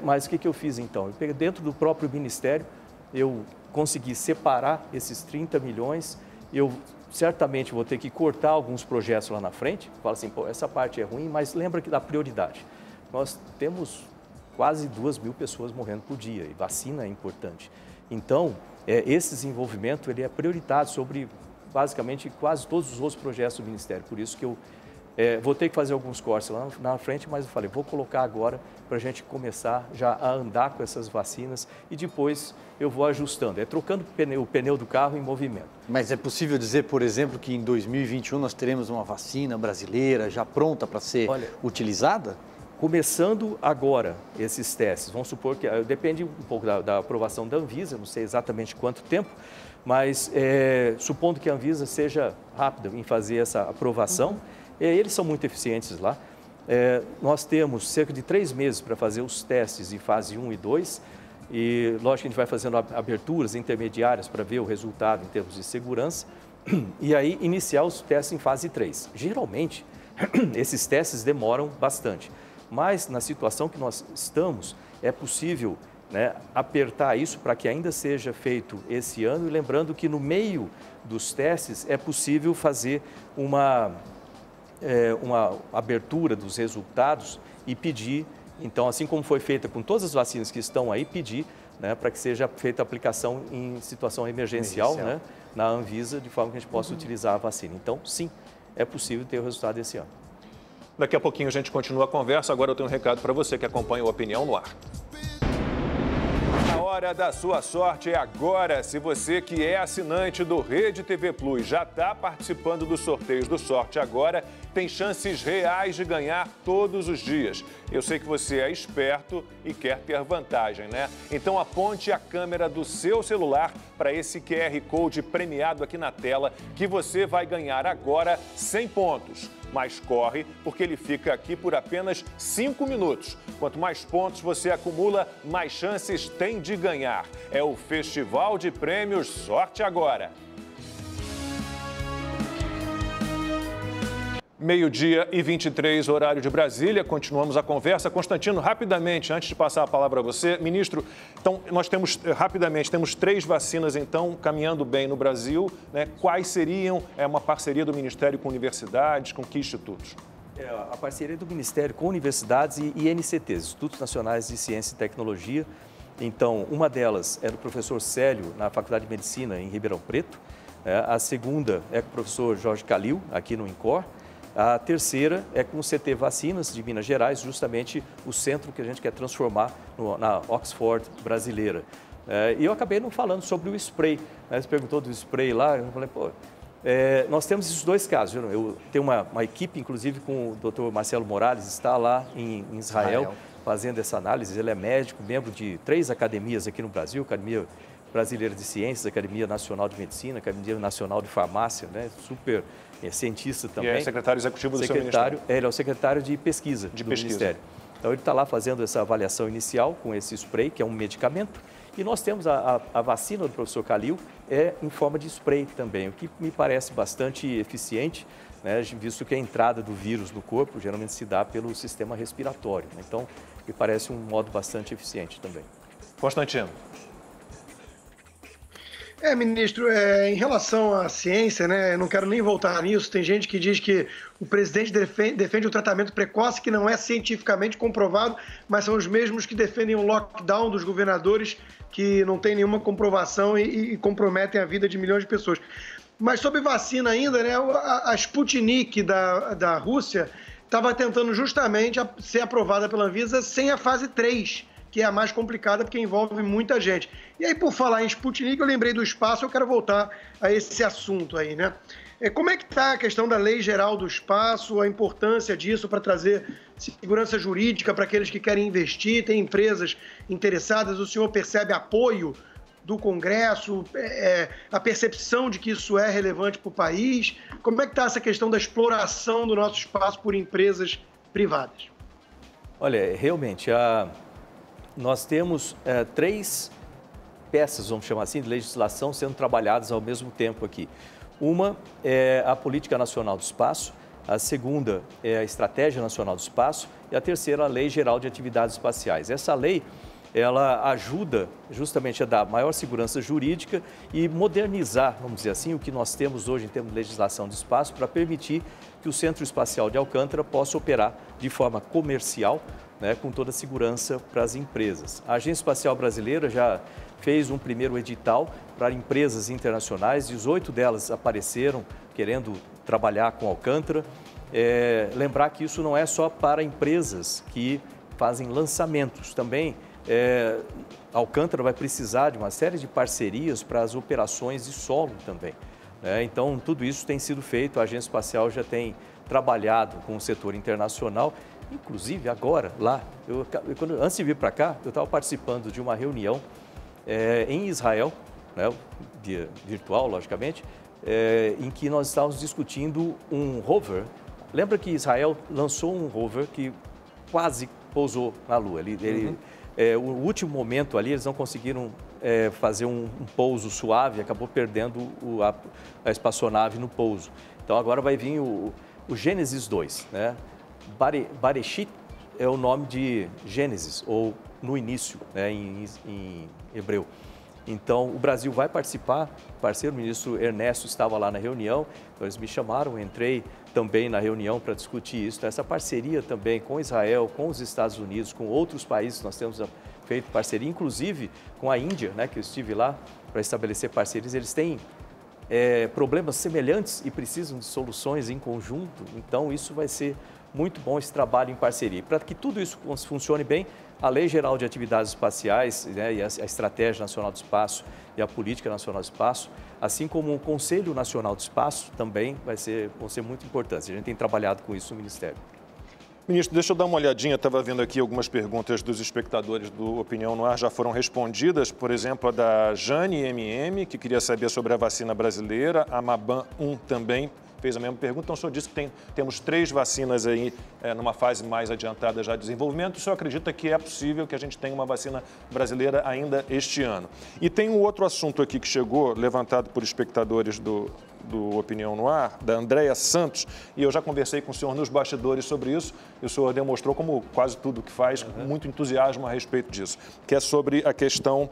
Mas o que eu fiz então? Eu peguei dentro do próprio Ministério, eu consegui separar esses 30 milhões, eu certamente vou ter que cortar alguns projetos lá na frente, fala assim, pô, essa parte é ruim, mas lembra que dá prioridade. Nós temos quase 2.000 pessoas morrendo por dia e vacina é importante. Então, esse desenvolvimento ele é prioritário sobre basicamente quase todos os outros projetos do Ministério, por isso que eu vou ter que fazer alguns cortes lá na frente, mas eu falei, vou colocar agora para a gente começar já a andar com essas vacinas e depois eu vou ajustando. Trocando o pneu do carro em movimento. Mas é possível dizer, por exemplo, que em 2021 nós teremos uma vacina brasileira já pronta para ser utilizada? Começando agora esses testes, vamos supor que depende um pouco da aprovação da Anvisa, não sei exatamente quanto tempo, mas supondo que a Anvisa seja rápida em fazer essa aprovação, eles são muito eficientes lá. Nós temos cerca de 3 meses para fazer os testes em fase 1 e 2 e, lógico, que a gente vai fazendo aberturas intermediárias para ver o resultado em termos de segurança e aí iniciar os testes em fase 3. Geralmente, esses testes demoram bastante, mas na situação que nós estamos, é possível apertar isso para que ainda seja feito esse ano e lembrando que no meio dos testes é possível fazer uma abertura dos resultados e pedir, então, assim como foi feita com todas as vacinas que estão aí, pedir para que seja feita a aplicação em situação emergencial na Anvisa, de forma que a gente possa utilizar a vacina. Então, sim, é possível ter o resultado esse ano. Daqui a pouquinho a gente continua a conversa, agora eu tenho um recado para você que acompanha o Opinião no Ar. A hora da sua sorte é agora. Se você que é assinante do Rede TV Plus já está participando dos sorteios do Sorte Agora, tem chances reais de ganhar todos os dias. Eu sei que você é esperto e quer ter vantagem, né? Então aponte a câmera do seu celular para esse QR Code premiado aqui na tela que você vai ganhar agora 100 pontos. Mas corre, porque ele fica aqui por apenas 5 minutos. Quanto mais pontos você acumula, mais chances tem de ganhar. É o Festival de Prêmios Sorte Agora. 12h23, horário de Brasília. Continuamos a conversa. Constantino, rapidamente, antes de passar a palavra a você, ministro, então, nós temos, rapidamente, temos 3 vacinas, então, caminhando bem no Brasil, né? Quais seriam uma parceria do Ministério com universidades, com que institutos? A parceria do Ministério com universidades e INCTs, Institutos Nacionais de Ciência e Tecnologia. Então, uma delas é do professor Célio, na Faculdade de Medicina, em Ribeirão Preto. A segunda é com o professor Jorge Calil, aqui no INCOR. A terceira é com o CT Vacinas de Minas Gerais, justamente o centro que a gente quer transformar na Oxford brasileira. E eu acabei não falando sobre o spray. Você perguntou do spray lá, eu falei, pô, nós temos esses 2 casos. Eu tenho uma equipe, inclusive, com o Dr. Marcelo Morales, está lá em Israel fazendo essa análise. Ele é médico, membro de 3 academias aqui no Brasil, Academia Brasileira de Ciências, Academia Nacional de Medicina, Academia Nacional de Farmácia, cientista também. E é secretário executivo do seu ministério. Ele é o secretário de pesquisa do Ministério. Então, ele está lá fazendo essa avaliação inicial com esse spray, que é um medicamento. E nós temos a vacina do professor Calil, em forma de spray também, o que me parece bastante eficiente, visto que a entrada do vírus no corpo geralmente se dá pelo sistema respiratório. Então, me parece um modo bastante eficiente também. Constantino. Ministro, em relação à ciência, eu não quero nem voltar nisso. Tem gente que diz que o presidente defende o tratamento precoce, que não é cientificamente comprovado, mas são os mesmos que defendem o lockdown dos governadores, que não tem nenhuma comprovação e comprometem a vida de milhões de pessoas. Mas sobre vacina ainda, a Sputnik da Rússia estava tentando justamente ser aprovada pela Anvisa sem a fase 3, que é a mais complicada porque envolve muita gente. E aí, por falar em Sputnik, eu lembrei do espaço, eu quero voltar a esse assunto aí, Como é que está a questão da Lei Geral do Espaço, a importância disso para trazer segurança jurídica para aqueles que querem investir, tem empresas interessadas, o senhor percebe apoio do Congresso, a percepção de que isso é relevante para o país? Como é que está essa questão da exploração do nosso espaço por empresas privadas? Olha, realmente, nós temos 3 peças, vamos chamar assim, de legislação sendo trabalhadas ao mesmo tempo aqui. Uma é a Política Nacional do Espaço, A segunda é a Estratégia Nacional do Espaço e a terceira, a Lei Geral de Atividades Espaciais. Essa lei, ela ajuda justamente a dar maior segurança jurídica e modernizar, vamos dizer assim, o que nós temos hoje em termos de legislação de espaço para permitir que o Centro Espacial de Alcântara possa operar de forma comercial, né, com toda a segurança para as empresas. A Agência Espacial Brasileira já fez um primeiro edital para empresas internacionais, 18 delas apareceram querendo trabalhar com Alcântara. Lembrar que isso não é só para empresas que fazem lançamentos, também Alcântara vai precisar de uma série de parcerias para as operações de solo também. Então, tudo isso tem sido feito, a Agência Espacial já tem trabalhado com o setor internacional, inclusive agora, lá, antes de vir para cá, eu estava participando de uma reunião em Israel, né, virtual, logicamente, em que nós estávamos discutindo um rover. Lembra que Israel lançou um rover que quase pousou na Lua? O último momento ali, eles não conseguiram fazer um pouso suave, acabou perdendo a espaçonave no pouso. Então agora vai vir o Gênesis 2, né? Bereshit é o nome de Gênesis, ou no início, né, em hebreu. Então, o Brasil vai participar, o parceiro, o ministro Ernesto estava lá na reunião, então eles me chamaram, entrei também na reunião para discutir isso. Então, essa parceria também com Israel, com os Estados Unidos, com outros países, nós temos feito parceria, inclusive com a Índia, né, que eu estive lá para estabelecer parcerias, eles têm problemas semelhantes e precisam de soluções em conjunto, então isso vai ser muito bom esse trabalho em parceria. Para que tudo isso funcione bem, a Lei Geral de Atividades Espaciais, né, e a Estratégia Nacional do Espaço e a Política Nacional do Espaço, assim como o Conselho Nacional do Espaço, também vão ser muito importantes. A gente tem trabalhado com isso no Ministério. Ministro, deixa eu dar uma olhadinha, estava vendo aqui algumas perguntas dos espectadores do Opinião no Ar, já foram respondidas, por exemplo, a da Jane MM, que queria saber sobre a vacina brasileira, a Maban 1 também fez a mesma pergunta. Então, o senhor disse que temos 3 vacinas aí numa fase mais adiantada já de desenvolvimento. O senhor acredita que é possível que a gente tenha uma vacina brasileira ainda este ano? E tem um outro assunto aqui que chegou, levantado por espectadores do Opinião no Ar, da Andréia Santos, e eu já conversei com o senhor nos bastidores sobre isso, e o senhor demonstrou, como quase tudo que faz, muito entusiasmo a respeito disso, que é sobre a questão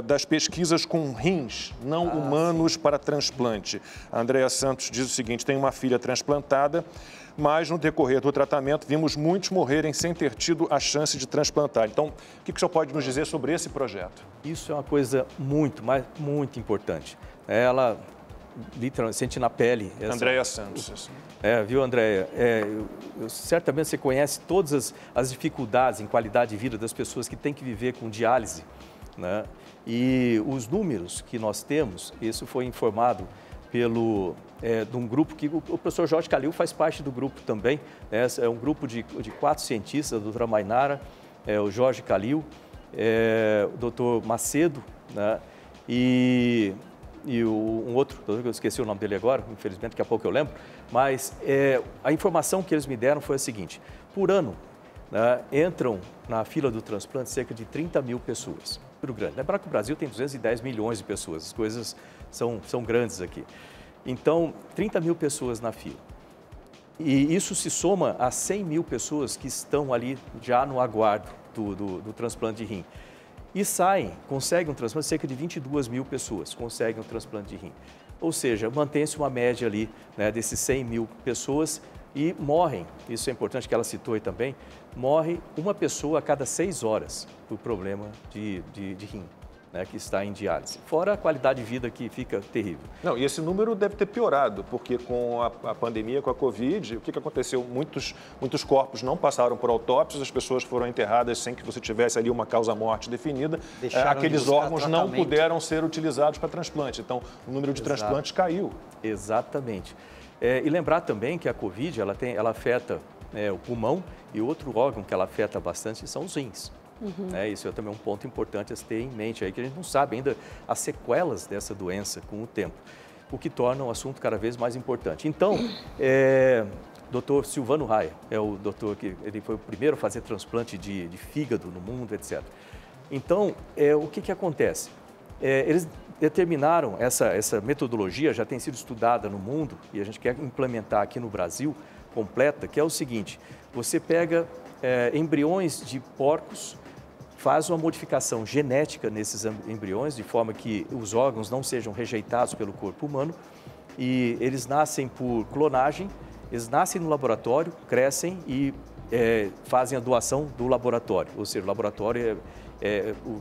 das pesquisas com rins não humanos para transplante. A Andréia Santos diz o seguinte: tem uma filha transplantada, mas no decorrer do tratamento vimos muitos morrerem sem ter tido a chance de transplantar. Então, o que o senhor pode nos dizer sobre esse projeto? Isso é uma coisa muito importante. Ela literalmente sente na pele. Andréia Santos. Viu, Andréia? Certamente você conhece todas as dificuldades em qualidade de vida das pessoas que têm que viver com diálise, né? E os números que nós temos, isso foi informado de um grupo que o professor Jorge Calil faz parte do grupo também, né? É um grupo de 4 cientistas, a doutora Mainara, o Jorge Calil, o doutor Macedo, né? E um outro, eu esqueci o nome dele agora, infelizmente, daqui a pouco eu lembro, mas a informação que eles me deram foi a seguinte: por ano, né, entram na fila do transplante cerca de 30 mil pessoas. Muito grande. Lembrar que o Brasil tem 210 milhões de pessoas, as coisas são grandes aqui. Então, 30 mil pessoas na fila. E isso se soma a 100 mil pessoas que estão ali já no aguardo do transplante de rim. E conseguem um transplante, cerca de 22 mil pessoas conseguem um transplante de rim. Ou seja, mantém-se uma média ali, né, desses 100 mil pessoas e morrem, isso é importante que ela citou aí também, morre uma pessoa a cada 6 horas por problema de rim, né, que está em diálise. Fora a qualidade de vida que fica terrível. Não, e esse número deve ter piorado, porque com a pandemia, com a Covid, o que aconteceu? Muitos corpos não passaram por autópsias, as pessoas foram enterradas sem que você tivesse ali uma causa-morte definida. Aqueles órgãos não puderam ser utilizados para transplante. Então, o número de transplantes caiu. Exatamente. E lembrar também que a Covid, ela afeta o pulmão, e outro órgão que ela afeta bastante são os rins. Isso é também um ponto importante a se ter em mente, aí, que a gente não sabe ainda as sequelas dessa doença com o tempo, o que torna o assunto cada vez mais importante. Então, Dr. Silvano Raia é o doutor que ele foi o primeiro a fazer transplante de fígado no mundo, etc. Então, o que acontece? Eles determinaram, essa metodologia já tem sido estudada no mundo e a gente quer implementar aqui no Brasil, completa, que é o seguinte: você pega embriões de porcos, faz uma modificação genética nesses embriões, de forma que os órgãos não sejam rejeitados pelo corpo humano, e eles nascem por clonagem, eles nascem no laboratório, crescem e fazem a doação do laboratório, ou seja, o laboratório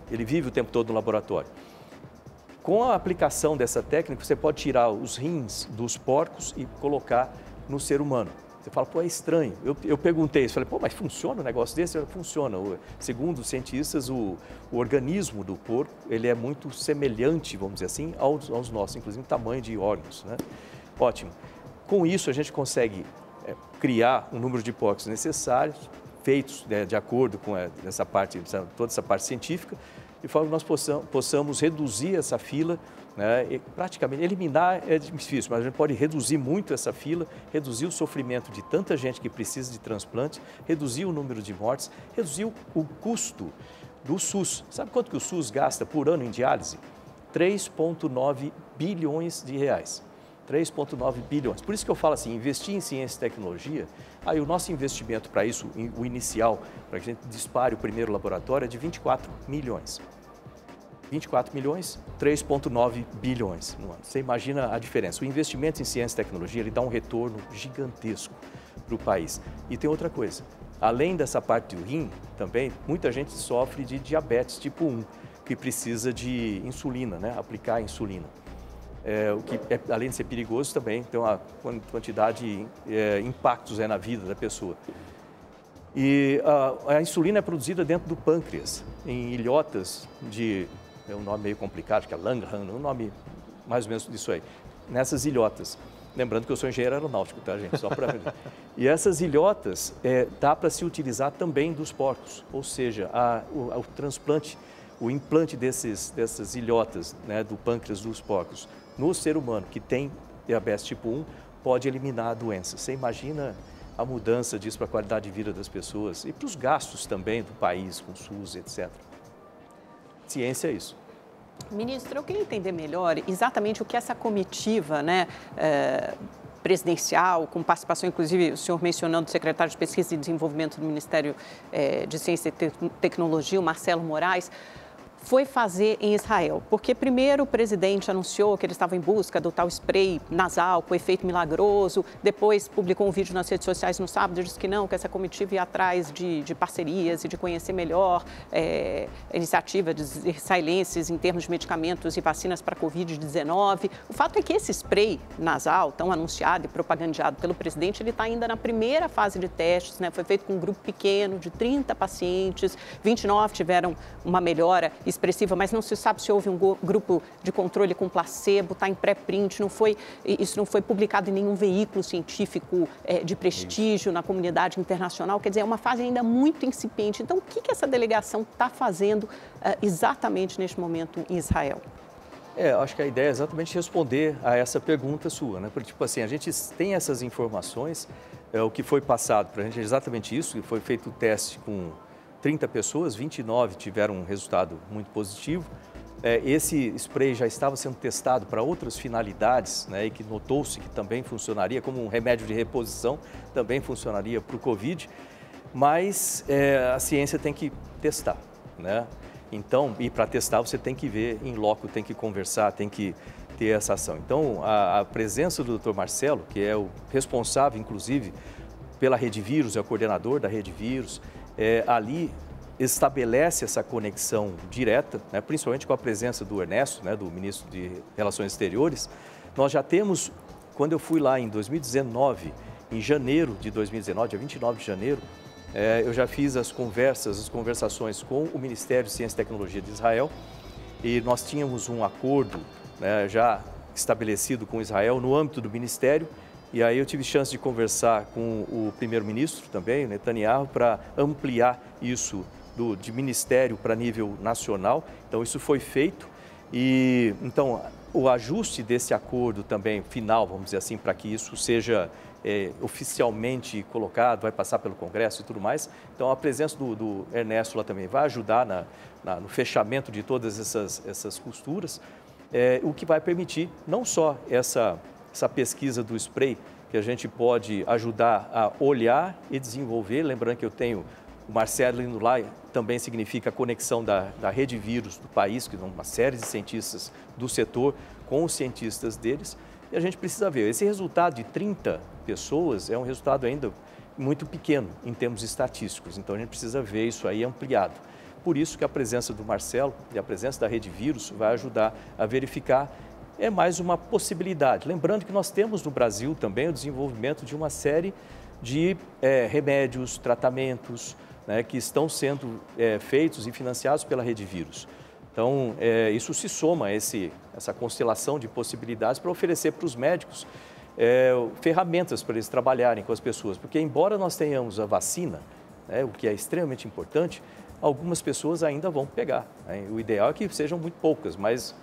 ele vive o tempo todo no laboratório. Com a aplicação dessa técnica, você pode tirar os rins dos porcos e colocar no ser humano. Você fala, pô, é estranho. Eu perguntei isso, falei, pô, mas funciona um negócio desse? Funciona. Segundo os cientistas, o organismo do porco, ele é muito semelhante, vamos dizer assim, aos nossos, inclusive tamanho de órgãos, né? Ótimo. Com isso, a gente consegue criar um número de porcos necessários, feitos de acordo com toda essa parte científica, de forma que nós possamos reduzir essa fila, né, e praticamente eliminar é difícil, mas a gente pode reduzir muito essa fila, reduzir o sofrimento de tanta gente que precisa de transplante, reduzir o número de mortes, reduzir o custo do SUS. Sabe quanto que o SUS gasta por ano em diálise? 3,9 bilhões de reais. 3,9 bilhões. Por isso que eu falo assim, investir em ciência e tecnologia, aí o nosso investimento para isso, o inicial, para que a gente dispare o primeiro laboratório, é de 24 milhões. 24 milhões, 3,9 bilhões no ano. Você imagina a diferença. O investimento em ciência e tecnologia, ele dá um retorno gigantesco para o país. E tem outra coisa, além dessa parte do rim, também, muita gente sofre de diabetes tipo 1, que precisa de insulina, né? Aplicar insulina. O que, além de ser perigoso, também tem uma quantidade de impactos na vida da pessoa. E a insulina é produzida dentro do pâncreas, em ilhotas de... É um nome meio complicado, que é Langerhans, um nome mais ou menos disso aí. Nessas ilhotas. Lembrando que eu sou engenheiro aeronáutico, tá, gente? Só para... E essas ilhotas dá para se utilizar também dos porcos, ou seja, o transplante, o implante dessas ilhotas, né, do pâncreas dos porcos no ser humano que tem diabetes tipo 1 pode eliminar a doença. Você imagina a mudança disso para a qualidade de vida das pessoas e para os gastos também do país, com o SUS, etc. Ciência é isso. Ministro, eu queria entender melhor exatamente o que essa comitiva, né, presidencial, com participação, inclusive, o senhor mencionando o secretário de Pesquisa e Desenvolvimento do Ministério de Ciência e Tecnologia, o Marcelo Moraes, foi fazer em Israel? Porque primeiro o presidente anunciou que ele estava em busca do tal spray nasal com efeito milagroso, depois publicou um vídeo nas redes sociais no sábado e disse que não, que essa comitiva ia atrás de parcerias e de conhecer melhor a iniciativa de israelenses em termos de medicamentos e vacinas para a Covid-19. O fato é que esse spray nasal, tão anunciado e propagandeado pelo presidente, ele está ainda na primeira fase de testes, né? Foi feito com um grupo pequeno de 30 pacientes, 29 tiveram uma melhora expressiva, mas não se sabe se houve um grupo de controle com placebo, está em pré-print, isso não foi publicado em nenhum veículo científico de prestígio na comunidade internacional, quer dizer, é uma fase ainda muito incipiente. Então, o que essa delegação está fazendo exatamente neste momento em Israel? Acho que a ideia é exatamente responder a essa pergunta sua, né? Porque, tipo assim, a gente tem essas informações, o que foi passado para a gente é exatamente isso, que foi feito o teste com 30 pessoas, 29 tiveram um resultado muito positivo. Esse spray já estava sendo testado para outras finalidades, né, e que notou-se que também funcionaria como um remédio de reposição, também funcionaria para o Covid, mas a ciência tem que testar, né? Então, e para testar você tem que ver em loco, tem que conversar, tem que ter essa ação. Então, a presença do Dr. Marcelo, que é o responsável, inclusive, pela Rede Vírus, é o coordenador da Rede Vírus, ali estabelece essa conexão direta, né, principalmente com a presença do Ernesto, né, do ministro de Relações Exteriores. Nós já temos, quando eu fui lá em 2019, em janeiro de 2019, dia 29 de janeiro, eu já fiz as conversações com o Ministério de Ciência e Tecnologia de Israel e nós tínhamos um acordo, né, já estabelecido com Israel no âmbito do Ministério. E aí eu tive chance de conversar com o primeiro-ministro também, Netanyahu, para ampliar isso de ministério para nível nacional. Então isso foi feito e então o ajuste desse acordo também final, vamos dizer assim, para que isso seja oficialmente colocado, vai passar pelo Congresso e tudo mais. Então a presença do Ernesto lá também vai ajudar no fechamento de todas essas costuras. o que vai permitir não só essa pesquisa do spray, que a gente pode ajudar a olhar e desenvolver, lembrando que eu tenho o Marcelo indo lá, também significa a conexão da rede vírus do país, que são uma série de cientistas do setor com os cientistas deles, e a gente precisa ver. Esse resultado de 30 pessoas é um resultado ainda muito pequeno em termos estatísticos, então a gente precisa ver isso aí ampliado. Por isso que a presença do Marcelo e a presença da rede vírus vai ajudar a verificar, é mais uma possibilidade. Lembrando que nós temos no Brasil também o desenvolvimento de uma série de remédios, tratamentos, né, que estão sendo feitos e financiados pela rede vírus. Então, isso se soma a essa constelação de possibilidades para oferecer para os médicos ferramentas para eles trabalharem com as pessoas. Porque, embora nós tenhamos a vacina, o que é extremamente importante, algumas pessoas ainda vão pegar, né? O ideal é que sejam muito poucas, mas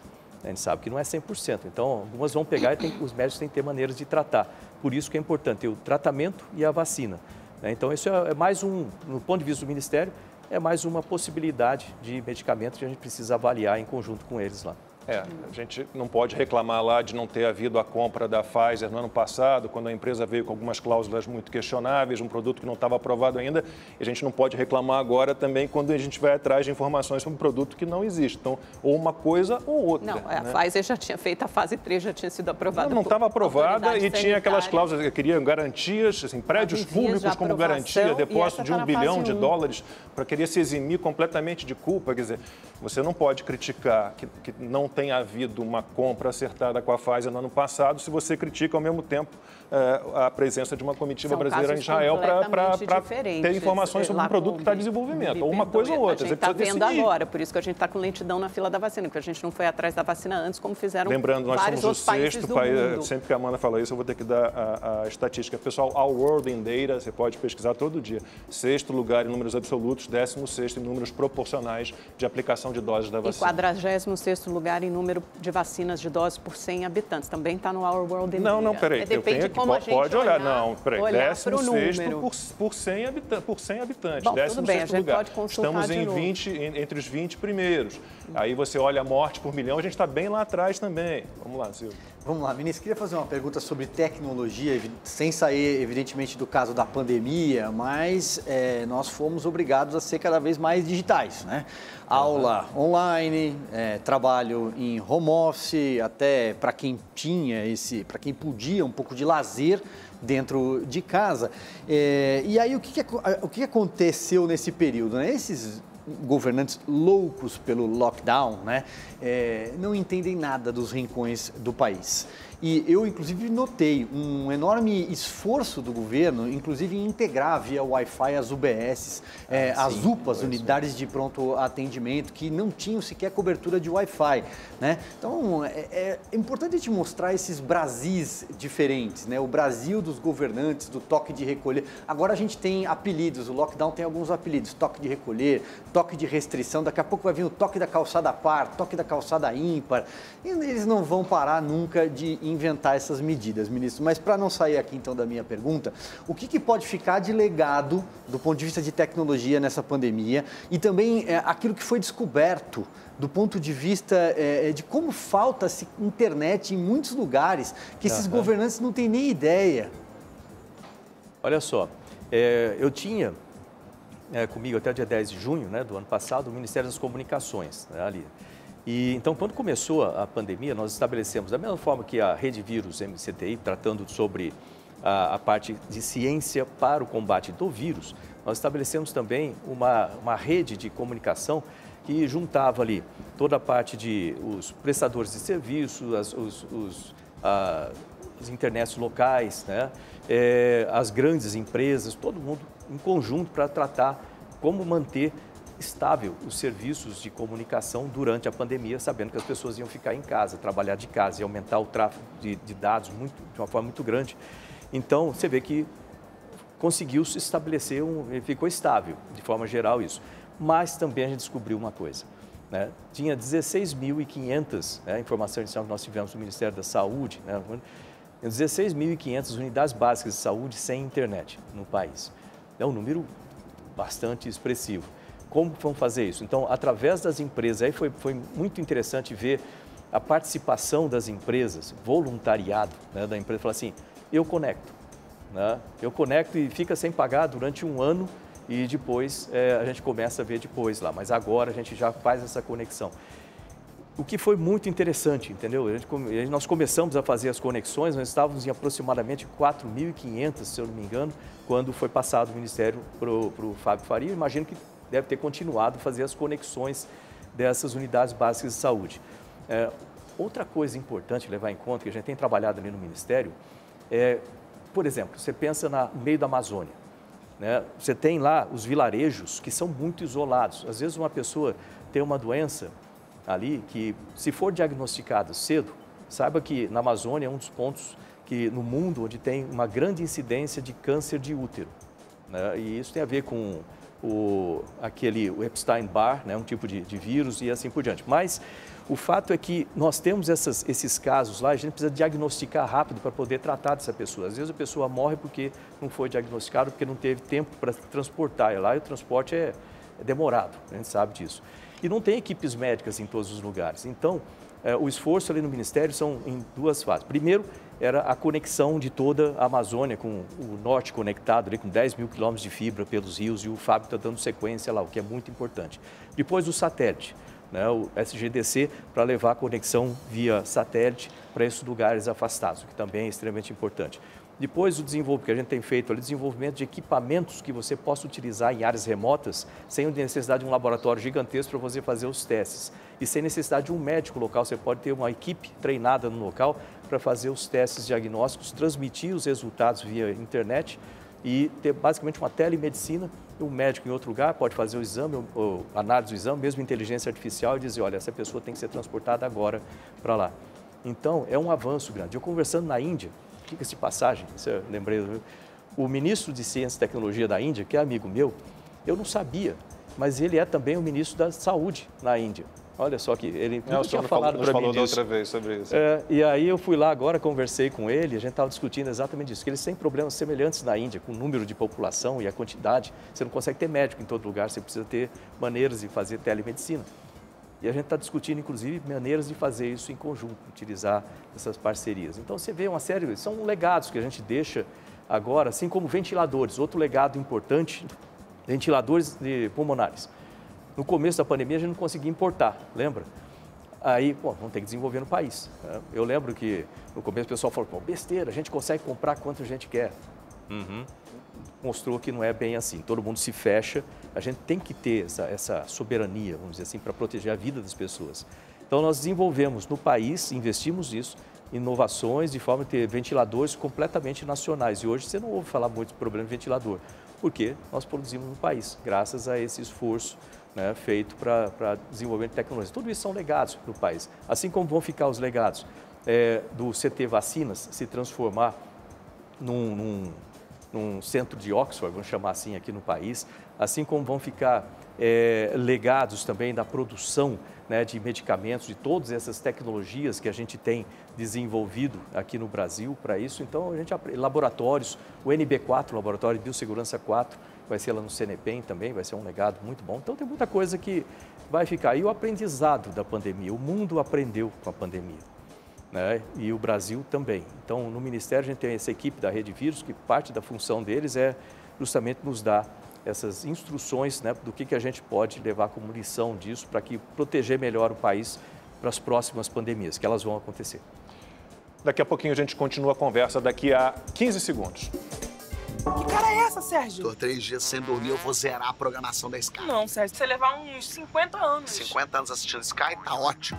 a gente sabe que não é 100%. Então, algumas vão pegar e os médicos têm que ter maneiras de tratar. Por isso que é importante ter o tratamento e a vacina, né? Então, isso é mais no ponto de vista do Ministério, é mais uma possibilidade de medicamento que a gente precisa avaliar em conjunto com eles lá. A gente não pode reclamar lá de não ter havido a compra da Pfizer no ano passado, quando a empresa veio com algumas cláusulas muito questionáveis, um produto que não estava aprovado ainda, e a gente não pode reclamar agora também quando a gente vai atrás de informações sobre um produto que não existe. Então, ou uma coisa ou outra. Não, a Pfizer já tinha feito, a fase 3 já tinha sido aprovada. Não estava aprovada e tinha aquelas cláusulas que queriam garantias, assim, prédios públicos como garantia, depósito de $1 bilhão para querer se eximir completamente de culpa. Quer dizer, você não pode criticar que não tenha havido uma compra acertada com a Pfizer no ano passado, se você critica ao mesmo tempo a presença de uma comitiva brasileira em Israel para ter informações sobre um produto que está em desenvolvimento, ou uma coisa ou outra. A gente está vendo agora, por isso que a gente está com lentidão na fila da vacina, porque a gente não foi atrás da vacina antes, como fizeram vários outros países do mundo. Sempre que a Amanda fala isso, eu vou ter que dar a estatística. Pessoal, Our World in Data, você pode pesquisar todo dia. 6º lugar em números absolutos, 16º em números proporcionais de aplicação de doses da vacina. E 46º lugar em número de vacinas de doses por 100 habitantes. Também está no Our World in Data. Não, peraí. Depende de como a gente pode olhar. Não, peraí. 16º por 100 habitantes. Bom, tudo bem, a gente pode consultar Estamos entre os 20 primeiros. Aí você olha a morte por milhão, a gente está bem lá atrás também. Vamos lá, Silvio. Vamos lá, ministro, queria fazer uma pergunta sobre tecnologia, sem sair, evidentemente, do caso da pandemia, mas nós fomos obrigados a ser cada vez mais digitais, né? Aula online, trabalho em home office, até para quem para quem podia um pouco de lazer dentro de casa. E aí, o que aconteceu nesse período, né? Esses governantes loucos pelo lockdown, né, não entendem nada dos rincões do país. E eu, inclusive, notei um enorme esforço do governo, inclusive em integrar via Wi-Fi as UBSs, as UPAs, unidades de pronto atendimento, que não tinham sequer cobertura de Wi-Fi, né? Então, é importante a gente mostrar esses Brasis diferentes, né? O Brasil dos governantes, do toque de recolher. Agora a gente tem apelidos, o lockdown tem alguns apelidos, toque de recolher, toque de restrição, daqui a pouco vai vir o toque da calçada par, toque da calçada ímpar, e eles não vão parar nunca de inventar essas medidas, ministro. Mas para não sair aqui então da minha pergunta, o que pode ficar de legado do ponto de vista de tecnologia nessa pandemia e também aquilo que foi descoberto do ponto de vista de como falta-se internet em muitos lugares, que esses governantes não têm nem ideia. Olha só, eu tinha comigo até o dia 10 de junho, né, do ano passado, o Ministério das Comunicações, né, ali. E, então, quando começou a pandemia, nós estabelecemos, da mesma forma que a Rede Vírus MCTI, tratando sobre a parte de ciência para o combate do vírus, nós estabelecemos também uma rede de comunicação que juntava ali toda a parte de os prestadores de serviços, as internets locais, né, as grandes empresas, todo mundo em conjunto para tratar como manter estável os serviços de comunicação durante a pandemia, sabendo que as pessoas iam ficar em casa, trabalhar de casa e aumentar o tráfego de dados de uma forma muito grande. Então, você vê que conseguiu-se estabelecer, ficou estável, de forma geral, isso. Mas também a gente descobriu uma coisa, né? Tinha 16.500, informação inicial que nós tivemos do Ministério da Saúde, né? 16.500 unidades básicas de saúde sem internet no país. É um número bastante expressivo. Como vão fazer isso? Então, através das empresas, aí foi muito interessante ver a participação das empresas, voluntariado, né, da empresa, fala assim, eu conecto, né? Eu conecto e fica sem pagar durante um ano e depois a gente começa a ver depois lá, mas agora a gente já faz essa conexão. O que foi muito interessante, entendeu? Nós começamos a fazer as conexões, nós estávamos em aproximadamente 4.500, se eu não me engano, quando foi passado o Ministério para o Fábio Faria. Eu imagino que deve ter continuado a fazer as conexões dessas unidades básicas de saúde. Outra coisa importante levar em conta, que a gente tem trabalhado ali no Ministério, por exemplo, você pensa no meio da Amazônia, né? Você tem lá os vilarejos que são muito isolados. Às vezes uma pessoa tem uma doença ali que, se for diagnosticado cedo, saiba que na Amazônia é um dos pontos que, no mundo onde tem uma grande incidência de câncer de útero, né? E isso tem a ver com o Epstein-Barr, né? Um tipo de vírus e assim por diante. Mas o fato é que nós temos esses casos lá, a gente precisa diagnosticar rápido para poder tratar dessa pessoa. Às vezes a pessoa morre porque não foi diagnosticado, porque não teve tempo para transportar. E lá o transporte é demorado, a gente sabe disso. E não tem equipes médicas em todos os lugares. Então, o esforço ali no Ministério são em duas fases. Primeiro, era a conexão de toda a Amazônia com o norte conectado, ali, com 10 mil quilômetros de fibra pelos rios, e o Fábio está dando sequência lá, o que é muito importante. Depois, o satélite, né, o SGDC, para levar a conexão via satélite para esses lugares afastados, o que também é extremamente importante. Depois, o desenvolvimento que a gente tem feito ali, desenvolvimento de equipamentos que você possa utilizar em áreas remotas, sem necessidade de um laboratório gigantesco para você fazer os testes. E sem necessidade de um médico local, você pode ter uma equipe treinada no local para fazer os testes diagnósticos, transmitir os resultados via internet e ter basicamente uma telemedicina. Um médico em outro lugar pode fazer o exame, ou análise do exame, mesmo inteligência artificial, e dizer, olha, essa pessoa tem que ser transportada agora para lá. Então, é um avanço grande. Eu conversando na Índia, diga-se de passagem, eu lembrei, o ministro de Ciência e Tecnologia da Índia, que é amigo meu, eu não sabia, mas ele é também o ministro da Saúde na Índia. Olha só que ele nunca tinha falado para mim disso. Da outra vez sobre isso. E aí eu fui lá agora, conversei com ele, a gente estava discutindo exatamente isso, que eles têm problemas semelhantes na Índia, com o número de população e a quantidade. Você não consegue ter médico em todo lugar, você precisa ter maneiras de fazer telemedicina. E a gente está discutindo, inclusive, maneiras de fazer isso em conjunto, utilizar essas parcerias. Então, você vê uma série, são legados que a gente deixa agora, assim como ventiladores. Outro legado importante, ventiladores pulmonares. No começo da pandemia, a gente não conseguia importar, lembra? Aí, vamos ter que desenvolver no país. Eu lembro que, no começo, o pessoal falou, besteira, a gente consegue comprar quanto a gente quer. Mostrou que não é bem assim, todo mundo se fecha, a gente tem que ter essa soberania, vamos dizer assim, para proteger a vida das pessoas. Então, nós desenvolvemos no país, investimos nisso, inovações de forma a ter ventiladores completamente nacionais. E hoje você não ouve falar muito de problema de ventilador, porque nós produzimos no país, graças a esse esforço, né, feito para desenvolvimento de tecnologia. Tudo isso são legados no país, assim como vão ficar os legados do CT Vacinas se transformar num centro de Oxford, vamos chamar assim aqui no país, assim como vão ficar legados também da produção, né, de medicamentos, de todas essas tecnologias que a gente tem desenvolvido aqui no Brasil para isso. Então, laboratórios, o NB4, Laboratório de Biossegurança 4, vai ser lá no CNPEM também, vai ser um legado muito bom. Então, tem muita coisa que vai ficar. E o aprendizado da pandemia, o mundo aprendeu com a pandemia, né? E o Brasil também. Então, no Ministério, a gente tem essa equipe da Rede Vírus, que parte da função deles é justamente nos dar essas instruções, né, do que a gente pode levar como lição disso para que proteger melhor o país para as próximas pandemias, que elas vão acontecer. Daqui a pouquinho a gente continua a conversa, daqui a 15 segundos. Que cara é essa, Sérgio? Tô 3 dias sem dormir, eu vou zerar a programação da Sky. Não, Sérgio, você levar uns 50 anos. 50 anos assistindo Sky, tá ótimo.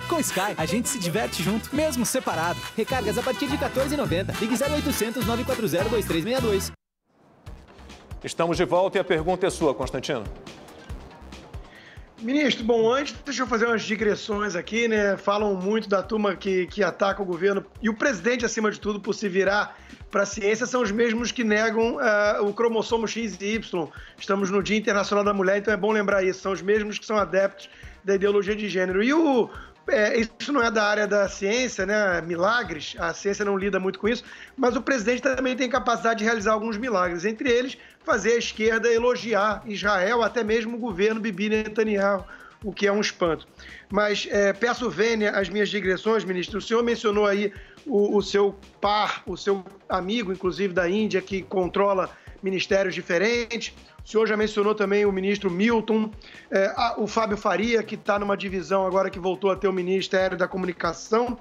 Com Sky, a gente se diverte junto, mesmo separado. Recargas a partir de R$ 14,90. Ligue 0800 940 2362. Estamos de volta e a pergunta é sua, Constantino. Ministro, bom, antes deixa eu fazer umas digressões aqui, né? Falam muito da turma que ataca o governo e o presidente, acima de tudo, por se virar para a ciência, são os mesmos que negam o cromossomo X e Y. Estamos no Dia Internacional da Mulher, então é bom lembrar isso. São os mesmos que são adeptos da ideologia de gênero. E isso não é da área da ciência, né? Milagres, a ciência não lida muito com isso, mas o presidente também tem capacidade de realizar alguns milagres, entre eles fazer a esquerda elogiar Israel, até mesmo o governo Bibi Netanyahu, o que é um espanto. Mas peço vênia às minhas digressões, ministro. O senhor mencionou aí o seu par, o seu amigo, inclusive da Índia, que controla ministérios diferentes. O senhor já mencionou também o ministro Milton, o Fábio Faria, que está numa divisão agora que voltou a ter o Ministério da Comunicação.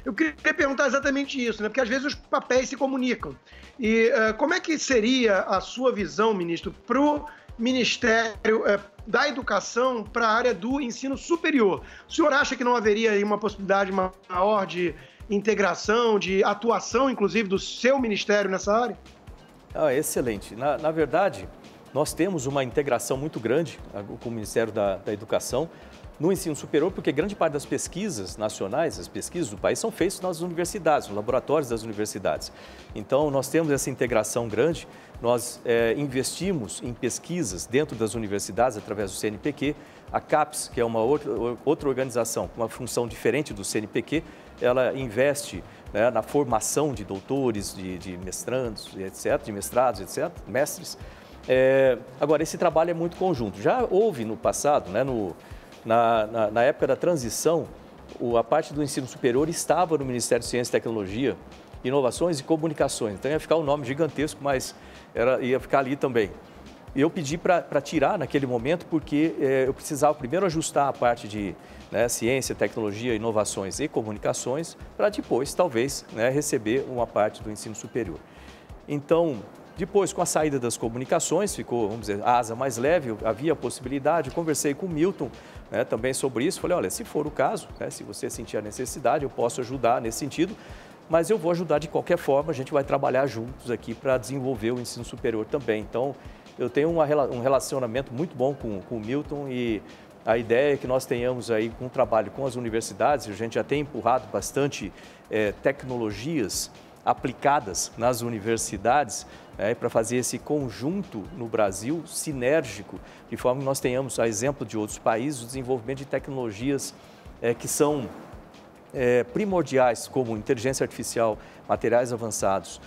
Eu queria perguntar exatamente isso, né? Porque às vezes os papéis se comunicam. E como é que seria a sua visão, ministro, para o Ministério da Educação para a área do ensino superior? O senhor acha que não haveria aí uma possibilidade maior de integração, de atuação, inclusive, do seu ministério nessa área? Excelente. Na verdade, nós temos uma integração muito grande com o Ministério da Educação no ensino superior, porque grande parte das pesquisas nacionais, as pesquisas do país, são feitas nas universidades, nos laboratórios das universidades. Então, nós temos essa integração grande, nós investimos em pesquisas dentro das universidades através do CNPq. A CAPES, que é uma outra organização com uma função diferente do CNPq, ela investe, né, na formação de doutores, de mestrandos, etc., de mestrados, etc., mestres. Agora, esse trabalho é muito conjunto. Já houve no passado, né, na época da transição, a parte do ensino superior estava no Ministério de Ciência, Tecnologia, Inovações e Comunicações. Então ia ficar um nome gigantesco, mas ia ficar ali também. E eu pedi para tirar naquele momento porque eu precisava primeiro ajustar a parte de ciência, tecnologia, inovações e comunicações, para depois, talvez, receber uma parte do ensino superior. Então, depois, com a saída das comunicações, ficou, vamos dizer, a asa mais leve, havia a possibilidade, eu conversei com o Milton também sobre isso, falei, olha, se for o caso, se você sentir a necessidade, eu posso ajudar nesse sentido, mas eu vou ajudar de qualquer forma, a gente vai trabalhar juntos aqui para desenvolver o ensino superior também. Então, eu tenho um relacionamento muito bom com o Milton e a ideia é que nós tenhamos aí um trabalho com as universidades, a gente já tem empurrado bastante tecnologias aplicadas nas universidades, para fazer esse conjunto no Brasil sinérgico, de forma que nós tenhamos, a exemplo de outros países, o desenvolvimento de tecnologias que são primordiais, como inteligência artificial, materiais avançados,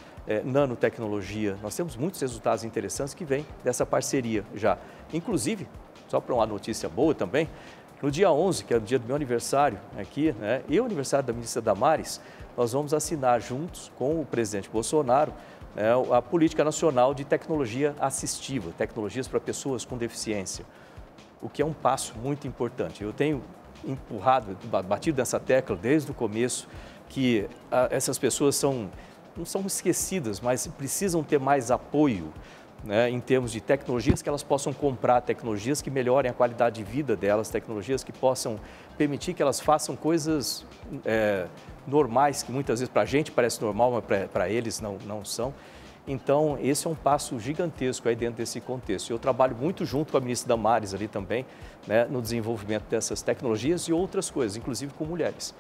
nanotecnologia. Nós temos muitos resultados interessantes que vêm dessa parceria já. Inclusive, só para uma notícia boa também, no dia 11, que é o dia do meu aniversário aqui, e o aniversário da ministra Damares, nós vamos assinar juntos com o presidente Bolsonaro a Política Nacional de Tecnologia Assistiva, tecnologias para pessoas com deficiência, o que é um passo muito importante. Eu tenho empurrado, batido nessa tecla desde o começo, que essas pessoas não são esquecidas, mas precisam ter mais apoio, em termos de tecnologias que elas possam comprar, tecnologias que melhorem a qualidade de vida delas, tecnologias que possam permitir que elas façam coisas normais, que muitas vezes para a gente parece normal, mas para eles não são. Então, esse é um passo gigantesco aí dentro desse contexto. Eu trabalho muito junto com a ministra Damares ali também, no desenvolvimento dessas tecnologias e outras coisas, inclusive com mulheres.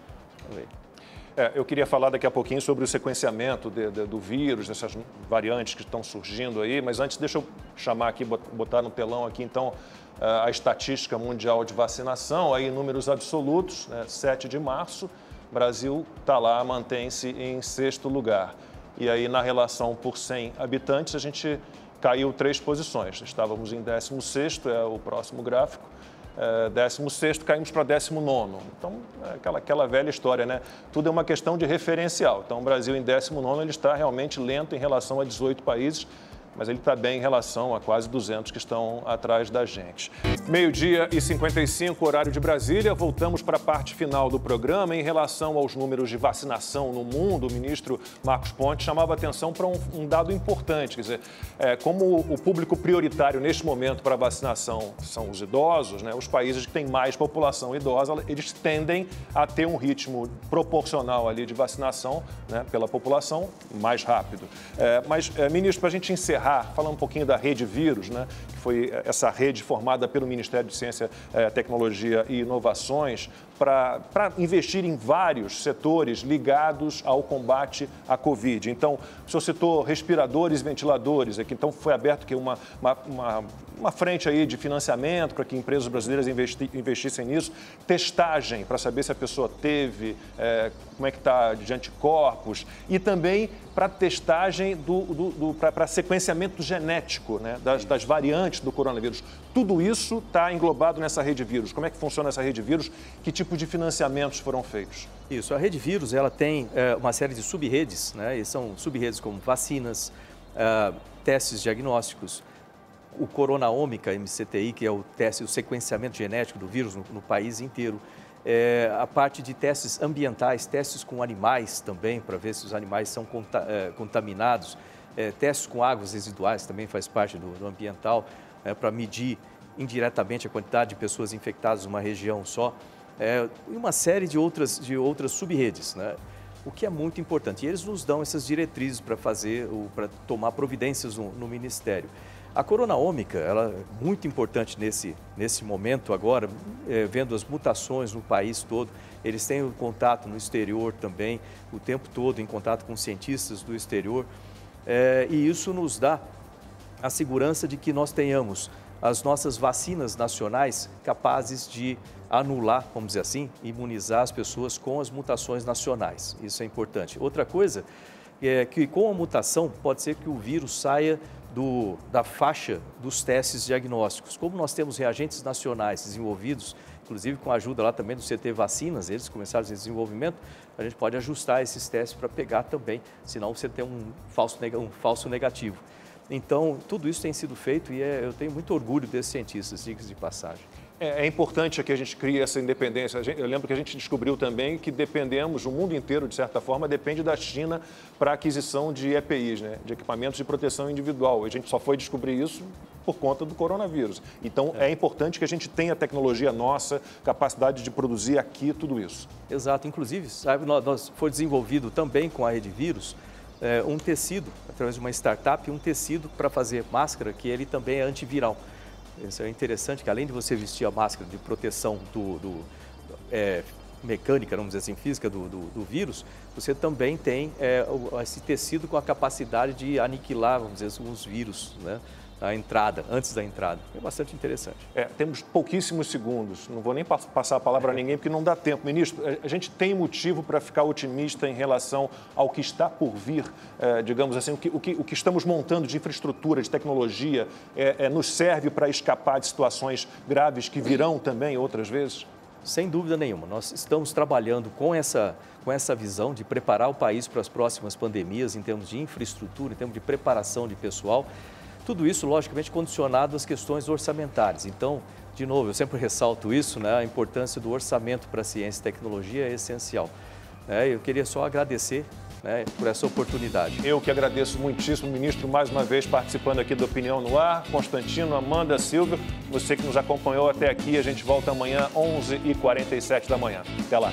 Eu queria falar daqui a pouquinho sobre o sequenciamento do vírus, dessas variantes que estão surgindo aí, mas antes deixa eu chamar aqui, botar no telão aqui então a estatística mundial de vacinação, aí em números absolutos, 7 de março, Brasil está lá, mantém-se em 6º lugar. E aí na relação por 100 habitantes a gente caiu 3 posições, estávamos em 16º, é o próximo gráfico. 16º, caímos para 19º. Então, aquela velha história, né? Tudo é uma questão de referencial. Então, o Brasil em 19º, ele está realmente lento em relação a 18 países, mas ele está bem em relação a quase 200 que estão atrás da gente. 12h55, horário de Brasília. Voltamos para a parte final do programa. Em relação aos números de vacinação no mundo, o ministro Marcos Pontes chamava atenção para um dado importante. Quer dizer, como o público prioritário neste momento para a vacinação são os idosos, os países que têm mais população idosa, eles tendem a ter um ritmo proporcional ali de vacinação pela população mais rápido. Mas, ministro, para a gente encerrar, falar um pouquinho da Rede Vírus, que foi essa rede formada pelo Ministério de Ciência, Tecnologia e Inovações. para investir em vários setores ligados ao combate à Covid. Então, o senhor citou respiradores e ventiladores, aqui, então foi aberto aqui uma frente aí de financiamento para que empresas brasileiras investissem nisso, testagem para saber se a pessoa teve, como é que está de anticorpos, e também para testagem para sequenciamento genético, né, das variantes do coronavírus. Tudo isso está englobado nessa rede vírus. Como é que funciona essa rede vírus? Que tipo de financiamentos foram feitos? Isso, a rede vírus ela tem uma série de sub-redes, né, e são sub-redes como vacinas, testes diagnósticos, o Coronaômica MCTI, que é o teste, o sequenciamento genético do vírus no país inteiro. A parte de testes ambientais, testes com animais também, para ver se os animais são contaminados. Testes com águas residuais também faz parte do ambiental, para medir indiretamente a quantidade de pessoas infectadas numa região só. E uma série de outras sub-redes, né? O que é muito importante. E eles nos dão essas diretrizes para tomar providências no Ministério. A Coronaômica, ela é muito importante nesse momento agora, vendo as mutações no país todo. Eles têm contato no exterior também, o tempo todo em contato com cientistas do exterior. E isso nos dá a segurança de que nós tenhamos as nossas vacinas nacionais capazes de anular, vamos dizer assim, imunizar as pessoas com as mutações nacionais. Isso é importante. Outra coisa é que com a mutação pode ser que o vírus saia da faixa dos testes diagnósticos. Como nós temos reagentes nacionais desenvolvidos, inclusive com a ajuda lá também do CT Vacinas, eles começaram esse desenvolvimento, a gente pode ajustar esses testes para pegar também, senão você tem um falso negativo. Então, tudo isso tem sido feito e eu tenho muito orgulho desses cientistas, diga-se de passagem. É importante que a gente crie essa independência. Eu lembro que a gente descobriu também que dependemos, o mundo inteiro, de certa forma, depende da China para a aquisição de EPIs, né, de equipamentos de proteção individual. A gente só foi descobrir isso por conta do coronavírus. Então, é importante que a gente tenha tecnologia nossa, capacidade de produzir aqui tudo isso. Exato. Inclusive, foi desenvolvido também com a rede vírus um tecido, através de uma startup, um tecido para fazer máscara, que ele também é antiviral. Isso é interessante, que além de você vestir a máscara de proteção mecânica, vamos dizer assim, física do vírus, você também tem esse tecido com a capacidade de aniquilar, vamos dizer assim, os vírus, né, antes da entrada. É bastante interessante. Temos pouquíssimos segundos, não vou nem passar a palavra a ninguém, porque não dá tempo. Ministro, a gente tem motivo para ficar otimista em relação ao que está por vir, digamos assim, o que estamos montando de infraestrutura, de tecnologia, nos serve para escapar de situações graves que virão também outras vezes? Sem dúvida nenhuma. Nós estamos trabalhando com essa visão de preparar o país para as próximas pandemias, em termos de infraestrutura, em termos de preparação de pessoal. Tudo isso, logicamente, condicionado às questões orçamentárias. Então, de novo, eu sempre ressalto isso, né? A importância do orçamento para a ciência e tecnologia é essencial. Eu queria só agradecer, né, por essa oportunidade. Eu que agradeço muitíssimo, ministro, mais uma vez participando aqui do Opinião no Ar. Constantino, Amanda, Silvio, você que nos acompanhou até aqui, a gente volta amanhã, 11h47 da manhã. Até lá.